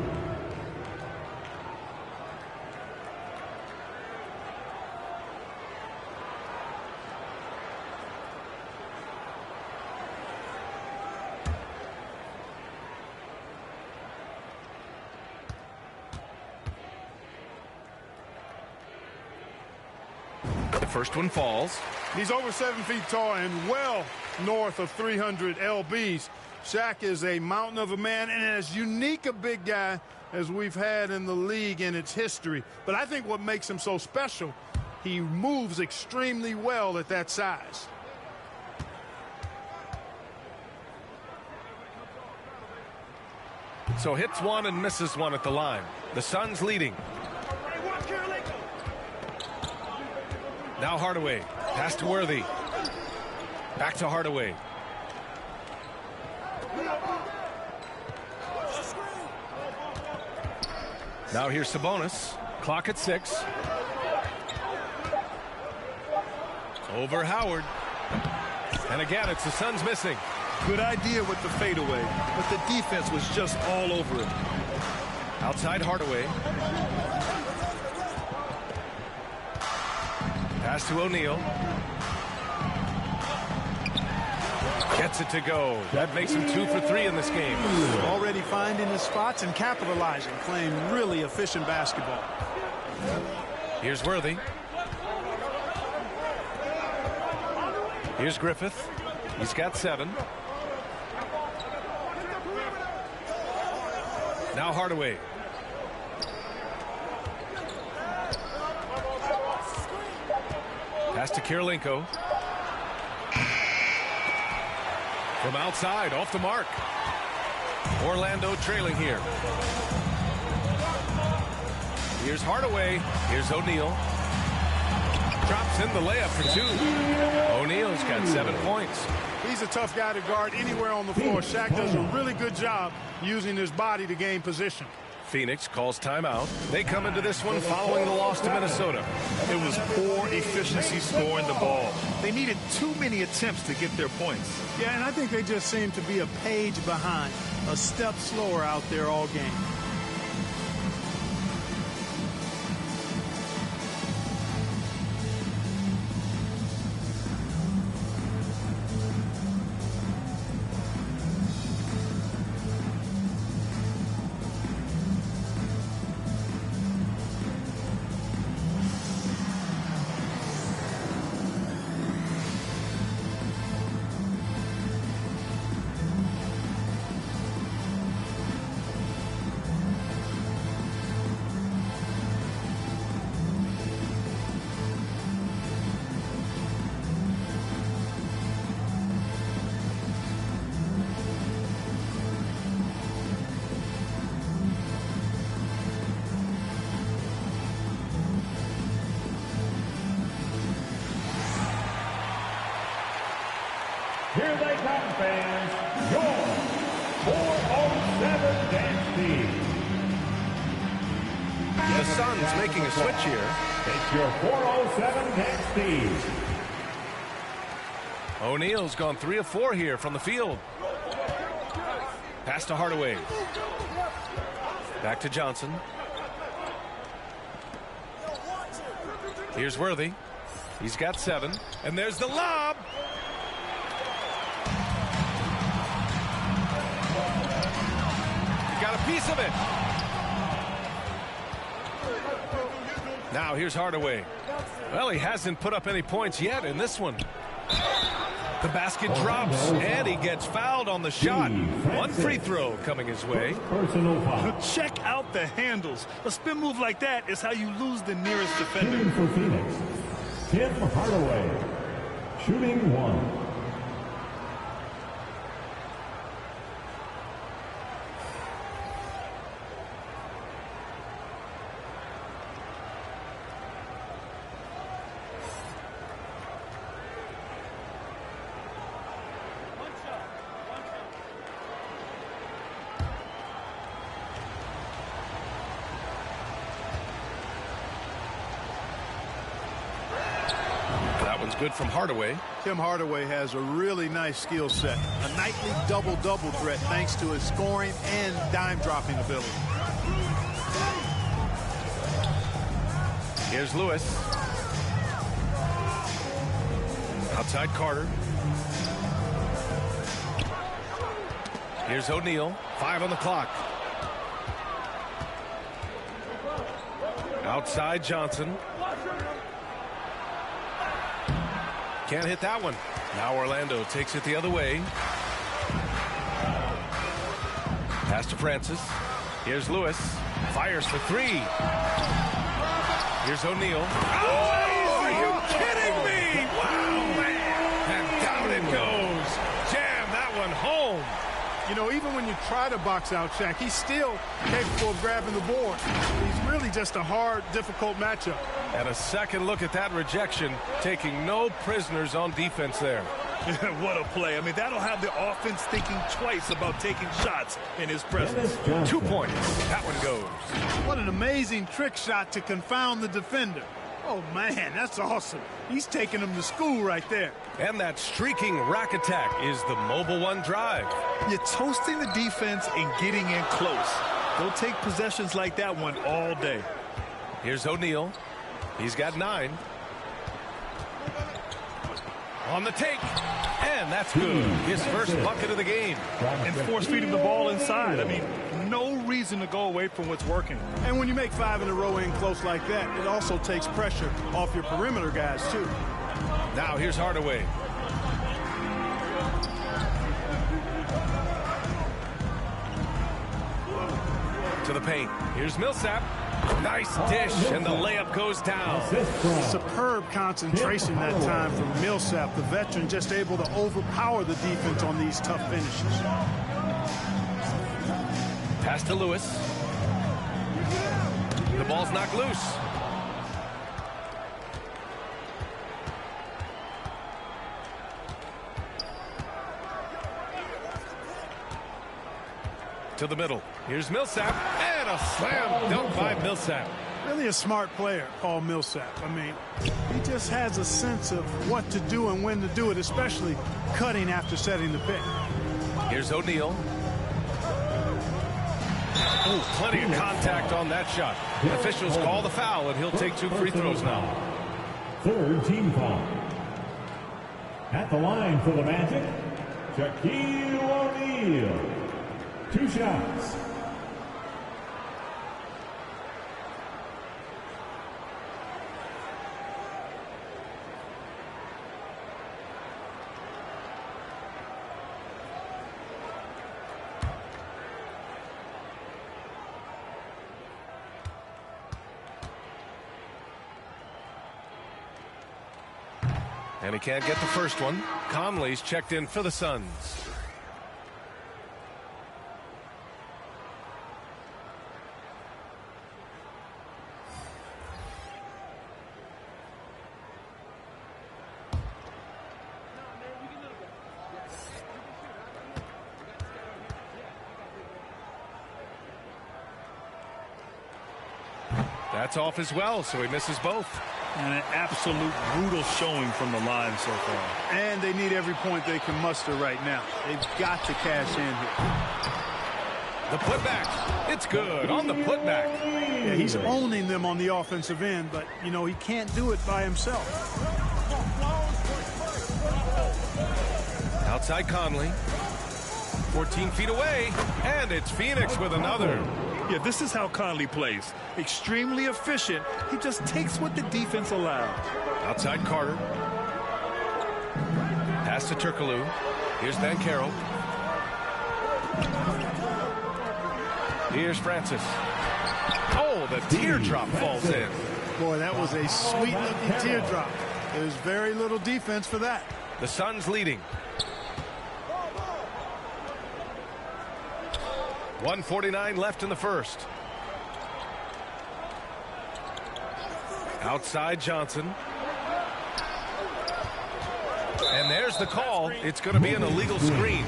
Speaker 17: First one falls.
Speaker 18: He's over 7 feet tall and well north of 300 lbs. Shaq is a mountain of a man and as unique a big guy as we've had in the league in its history. But I think what makes him so special, he moves extremely well at that size.
Speaker 17: So hits one and misses one at the line. The Suns leading. Now Hardaway. Pass to Worthy. Back to Hardaway. Now here's Sabonis. Clock at 6. Over Howard. And again, it's the Suns missing.
Speaker 19: Good idea with the fadeaway, but the defense was just all over it.
Speaker 17: Outside Hardaway. Pass to O'Neal. Gets it to go. That makes him 2 for 3 in this game.
Speaker 18: Already finding his spots and capitalizing, playing really efficient basketball.
Speaker 17: Here's Worthy. Here's Griffith. He's got 7. Now Hardaway. Pass to Karolinko. From outside, off the mark. Orlando trailing here. Here's Hardaway. Here's O'Neal. Drops in the layup for 2. O'Neal's got 7 points.
Speaker 18: He's a tough guy to guard anywhere on the floor. Shaq does a really good job using his body to gain position.
Speaker 17: Phoenix calls timeout. They come into this one following the loss to Minnesota.
Speaker 19: It was poor efficiency scoring the ball. They needed too many attempts to get their points.
Speaker 18: Yeah, and I think they just seem to be a page behind, a step slower out there all game.
Speaker 6: Here they come, fans. Your 407 dance team.
Speaker 17: The Suns making a switch here.
Speaker 6: It's your 407 dance team.
Speaker 17: O'Neal's gone 3 of 4 here from the field. Pass to Hardaway. Back to Johnson. Here's Worthy. He's got 7. And there's the lob. He got a piece of it. Now here's Hardaway. Well, he hasn't put up any points yet in this one. The basket drops, and he gets fouled on the shot. One free throw coming his way.
Speaker 6: Personal foul.
Speaker 19: Check out the handles. A spin move like that is how you lose the nearest defender.
Speaker 6: Shooting for Phoenix, Tim Hardaway. Shooting 1.
Speaker 17: Good from Hardaway.
Speaker 18: Tim Hardaway has a really nice skill set. A nightly double-double threat thanks to his scoring and dime-dropping ability.
Speaker 17: Here's Lewis. Outside Carter. Here's O'Neal. 5 on the clock. Outside Johnson. Can't hit that one. Now Orlando takes it the other way. Pass to Francis. Here's Lewis. Fires for 3. Here's O'Neal. Oh, are you kidding me? Wow, man. And down it goes. Jam that one home.
Speaker 18: You know, even when you try to box out Shaq, he's still capable of grabbing the board. He's really just a hard, difficult matchup.
Speaker 17: And a second look at that rejection, taking no prisoners on defense there.
Speaker 19: What a play. I mean, that'll have the offense thinking twice about taking shots in his presence.
Speaker 17: 2 points. That one goes.
Speaker 18: What an amazing trick shot to confound the defender. Oh, man, that's awesome. He's taking him to school right there.
Speaker 17: And that streaking rack attack is the Mobile One drive.
Speaker 19: You're toasting the defense and getting in close. They'll take possessions like that one all day.
Speaker 17: Here's O'Neal. He's got 9. On the take. And that's good. His first bucket of the game.
Speaker 19: And force feeding the ball inside. I mean, no reason to go away from what's working.
Speaker 18: And when you make 5 in a row in close like that, it also takes pressure off your perimeter guys, too.
Speaker 17: Now here's Hardaway. To the paint. Here's Millsap. Nice dish, and the layup goes down.
Speaker 18: Superb concentration that time from Millsap, the veteran, just able to overpower the defense on these tough finishes.
Speaker 17: Pass to Lewis. The ball's knocked loose. To the middle. Here's Millsap. And a slam dunk by Millsap.
Speaker 18: Really a smart player, Paul Millsap. I mean, he just has a sense of what to do and when to do it, especially cutting after setting the pick.
Speaker 17: Here's O'Neal. Oh, plenty of contact on that shot. Officials call the foul, and he'll take 2 free throws now.
Speaker 6: Third team foul. At the line for the Magic, Shaquille O'Neal. 2 shots.
Speaker 17: And he can't get the first one. Conley's checked in for the Suns. That's off as well, so he misses both.
Speaker 19: And an absolute brutal showing from the line so far.
Speaker 18: And they need every point they can muster right now. They've got to cash in here.
Speaker 17: The putback. It's good on the putback.
Speaker 18: Yeah, he's owning them on the offensive end, but, you know, he can't do it by himself.
Speaker 17: Outside Conley. 14 feet away, and it's Phoenix with another.
Speaker 19: Yeah, this is how Conley plays. Extremely efficient. He just takes what the defense allows.
Speaker 17: Outside Carter. Pass to Turkoglu. Here's Banchero. Here's Francis. Oh, the teardrop falls in.
Speaker 18: Boy, that was a sweet-looking teardrop. There's very little defense for that.
Speaker 17: The Suns leading. 1:49 left in the first. Outside Johnson. And there's the call. It's going to be an illegal screen.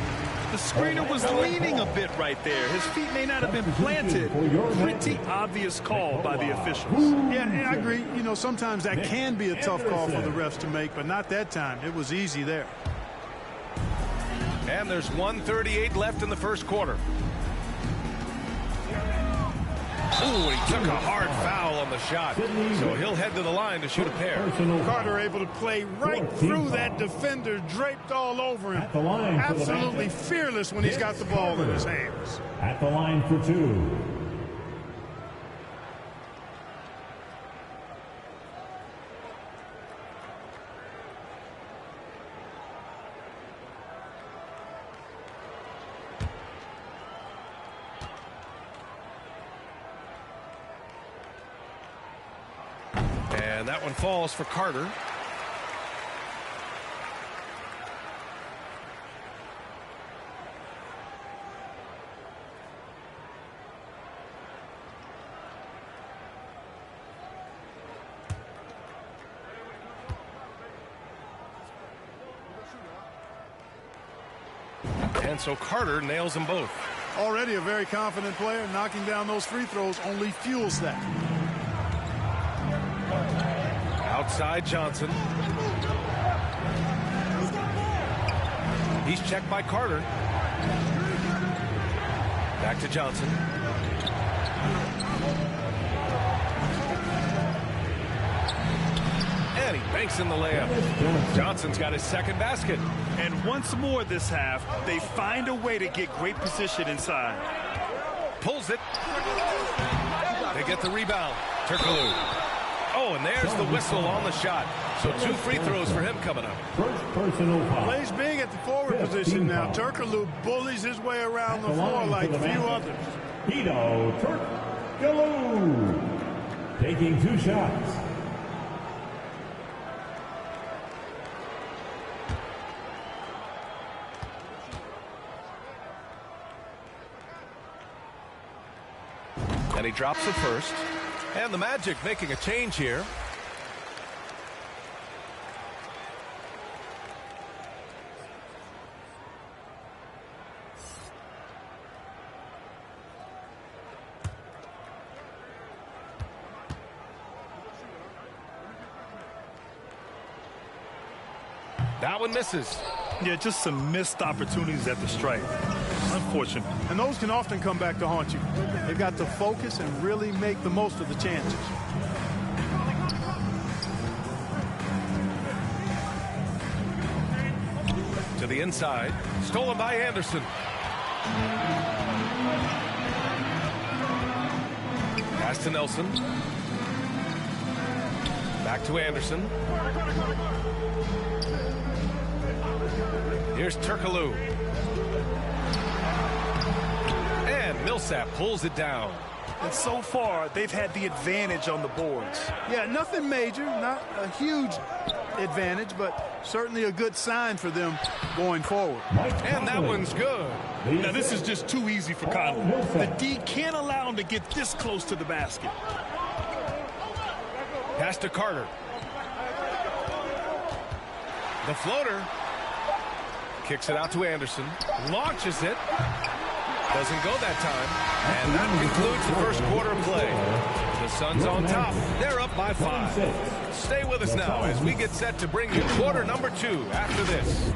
Speaker 19: The screener was leaning a bit right there. His feet may not have been planted. Pretty obvious call by the officials.
Speaker 18: Yeah, I agree. You know, sometimes that can be a tough call for the refs to make, but not that time. It was easy there.
Speaker 17: And there's 1:38 left in the first quarter. Ooh, he took a hard foul on the shot. So he'll head to the line to shoot a pair.
Speaker 18: Carter able to play right through that defender, draped all over him. Absolutely fearless when he's got the ball in his hands.
Speaker 6: At the line for two.
Speaker 17: And that one falls for Carter. And so Carter nails them both.
Speaker 18: Already a very confident player. Knocking down those free throws only fuels that.
Speaker 17: Outside Johnson. He's checked by Carter. Back to Johnson. And he banks in the layup. Johnson's got his second basket.
Speaker 19: And once more this half, they find a way to get great position inside.
Speaker 17: Pulls it. They get the rebound. Turkoglu. Oh, and there's the whistle on the shot. So 2 free throws for him coming up.
Speaker 6: First personal foul.
Speaker 18: Plays big at the forward position now. Turkoglu bullies his way around the floor like few others.
Speaker 6: Hedo Turkoglu taking 2 shots.
Speaker 17: And he drops the first. And the Magic making a change here. That one misses.
Speaker 19: Yeah, just some missed opportunities at the stripe. Unfortunate.
Speaker 18: And those can often come back to haunt you. They've got to focus and really make the most of the chances.
Speaker 17: To the inside. Stolen by Anderson. Pass to Nelson. Back to Anderson. Here's Turkoglu. And Millsap pulls it down.
Speaker 19: And so far, they've had the advantage on the boards.
Speaker 18: Yeah, nothing major, not a huge advantage, but certainly a good sign for them going forward.
Speaker 17: And that one's good.
Speaker 19: Now, this is just too easy for Conley. The D can't allow him to get this close to the basket.
Speaker 17: Pass to Carter. The floater. Kicks it out to Anderson. Launches it. Doesn't go that time. And that concludes the first quarter of play. The The Suns on top. They're up by 5. Stay with us now as we get set to bring you quarter number 2 after this.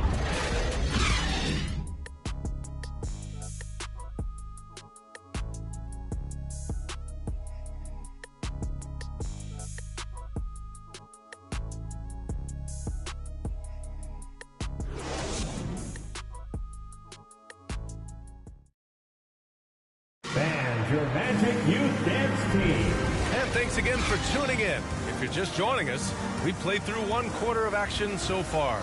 Speaker 6: Your Magic Youth Dance Team.
Speaker 17: And thanks again for tuning in. If you're just joining us, we played through 1 quarter of action so far.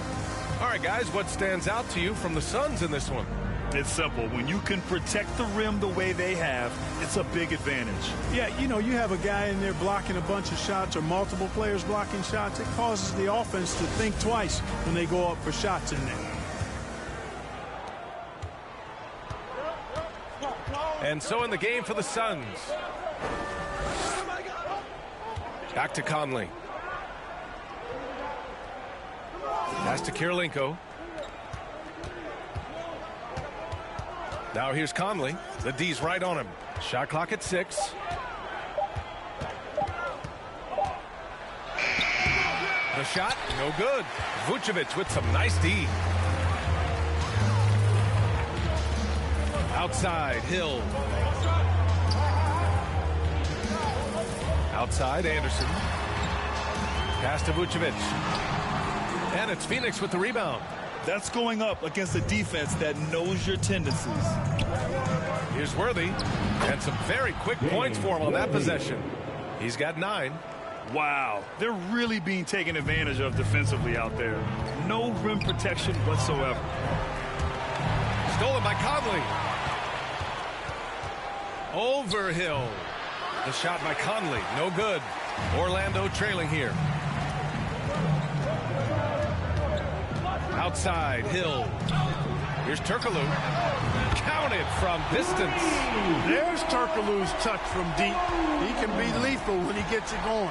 Speaker 17: All right, guys, what stands out to you from the Suns in this one?
Speaker 19: It's simple. When you can protect the rim the way they have, it's a big advantage.
Speaker 18: Yeah, you know, you have a guy in there blocking a bunch of shots or multiple players blocking shots. It causes the offense to think twice when they go up for shots in there.
Speaker 17: And so in the game for the Suns. Back to Conley. Pass to Kirilenko. Now here's Conley. The D's right on him. Shot clock at 6. The shot, no good. Vucevic with some nice D. Outside, Hill. Outside, Anderson. Pass to Vucevic. And it's Phoenix with the rebound.
Speaker 19: That's going up against a defense that knows your tendencies.
Speaker 17: Here's Worthy. And some very quick points for him on that possession. He's got 9.
Speaker 19: Wow, they're really being taken advantage of defensively out there. No rim protection whatsoever.
Speaker 17: Stolen by Conley. Over Hill. The shot by Conley, no good. Orlando trailing here. Outside, Hill. Here's Turkoglu. Counted from distance.
Speaker 18: There's Turkoglu's touch from deep. He can be lethal when he gets it going.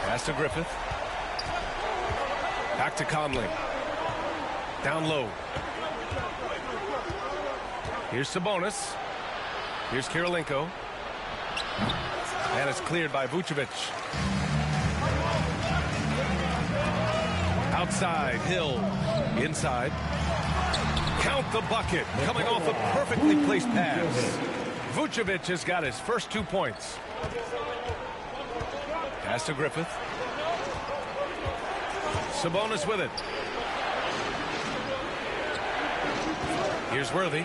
Speaker 17: Pass to Griffith. Back to Conley. Down low. Here's Sabonis. Here's Kirilenko. And it's cleared by Vucevic. Outside, Hill. Inside. Count the bucket. Coming off a perfectly placed pass. Vucevic has got his first 2 points. Pass to Griffith. Sabonis with it. Here's Worthy.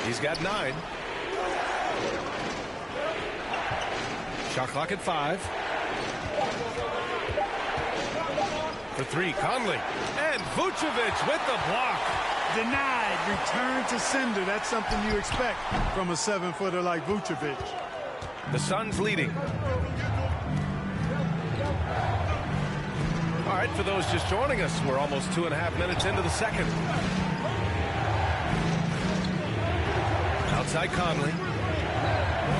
Speaker 17: He's got 9. Shot clock at 5. For 3, Conley. And Vucevic with the block.
Speaker 18: Denied. Return to sender. That's something you expect from a 7-footer like Vucevic.
Speaker 17: The Suns leading. All right, for those just joining us, we're almost 2.5 minutes into the second. Outside Conley.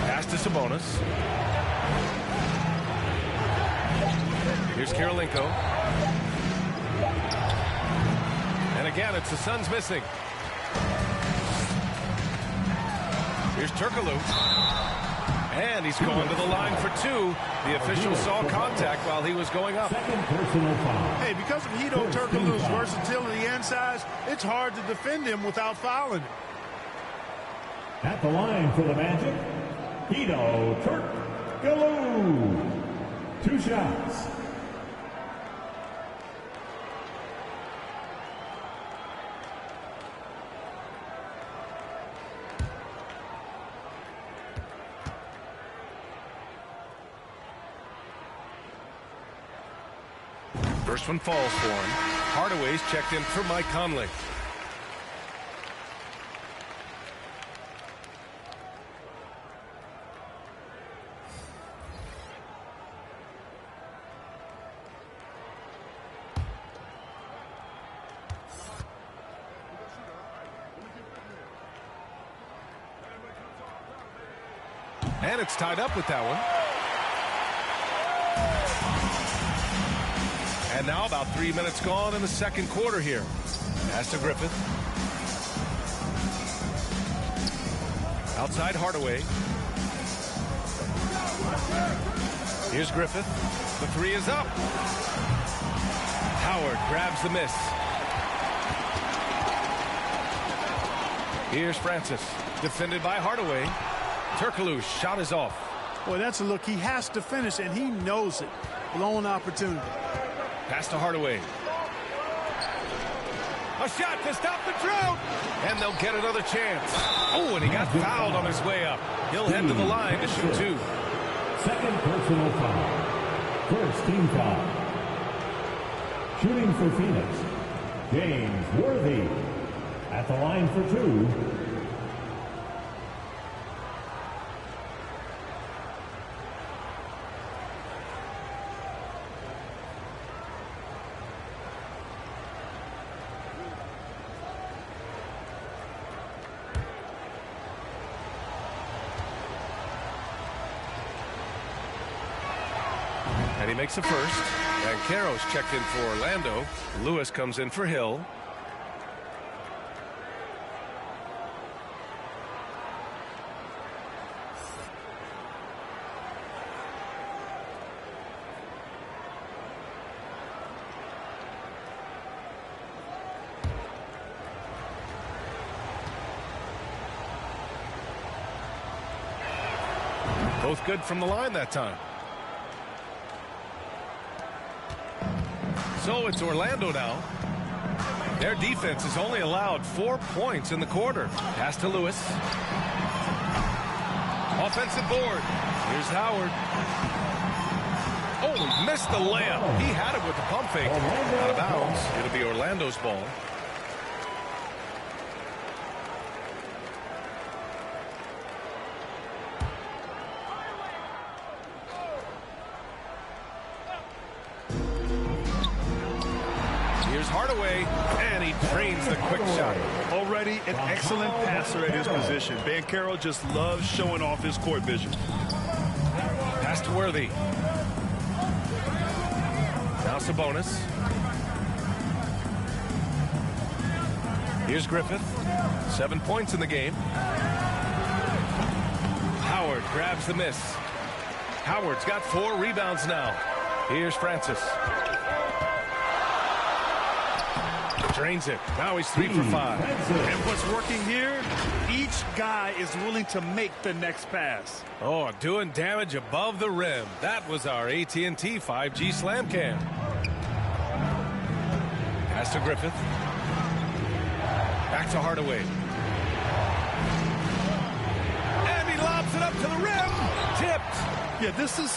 Speaker 17: Pass to Sabonis. Here's Kirilenko. And again, it's the Suns missing. Here's Turkoglu. And he's going to the line for 2. The official saw contact while he was going up.
Speaker 18: Hey, because of Hedo Turkoglu's versatility and size, it's hard to defend him without fouling him.
Speaker 6: At the line for the Magic, Hedo Turkoglu. 2 shots.
Speaker 17: First one falls for him. Hardaway's checked in for Mike Conley. And it's tied up with that one. And now about 3 minutes gone in the second quarter here. Pass to Griffith. Outside Hardaway. Here's Griffith. The three is up. Howard grabs the miss. Here's Francis. Defended by Hardaway. Turkoglu's shot is off.
Speaker 18: Boy, that's a look. He has to finish, and he knows it. Blown opportunity.
Speaker 17: Pass to Hardaway. A shot to stop the drought. And they'll get another chance. Oh, and he got fouled on his way up. He'll head to the line to shoot two.
Speaker 6: Second personal foul. First team foul. Shooting for Phoenix, James Worthy. At the line for two.
Speaker 17: And he makes a first. And Caro's checked in for Orlando. Lewis comes in for Hill. Both good from the line that time. So it's Orlando now. Their defense has only allowed 4 points in the quarter. Pass to Lewis. Offensive board. Here's Howard. Oh, he missed the layup. He had it with the pump fake. Out of bounds. It'll be Orlando's ball. Here's Hardaway, and he drains the quick shot.
Speaker 19: Already an excellent passer at his position. Banchero just loves showing off his court vision.
Speaker 17: Pass to Worthy. Now Sabonis. Here's Griffith. 7 points in the game. Howard grabs the miss. Howard's got 4 rebounds now. Here's Francis. Drains it. Now he's 3 for 5.
Speaker 19: And what's working here, each guy is willing to make the next pass.
Speaker 17: Oh, doing damage above the rim. That was our AT&T 5G Slam Cam. Pass to Griffith. Back to Hardaway. And he lobs it up to the rim. Tipped.
Speaker 19: Yeah, this is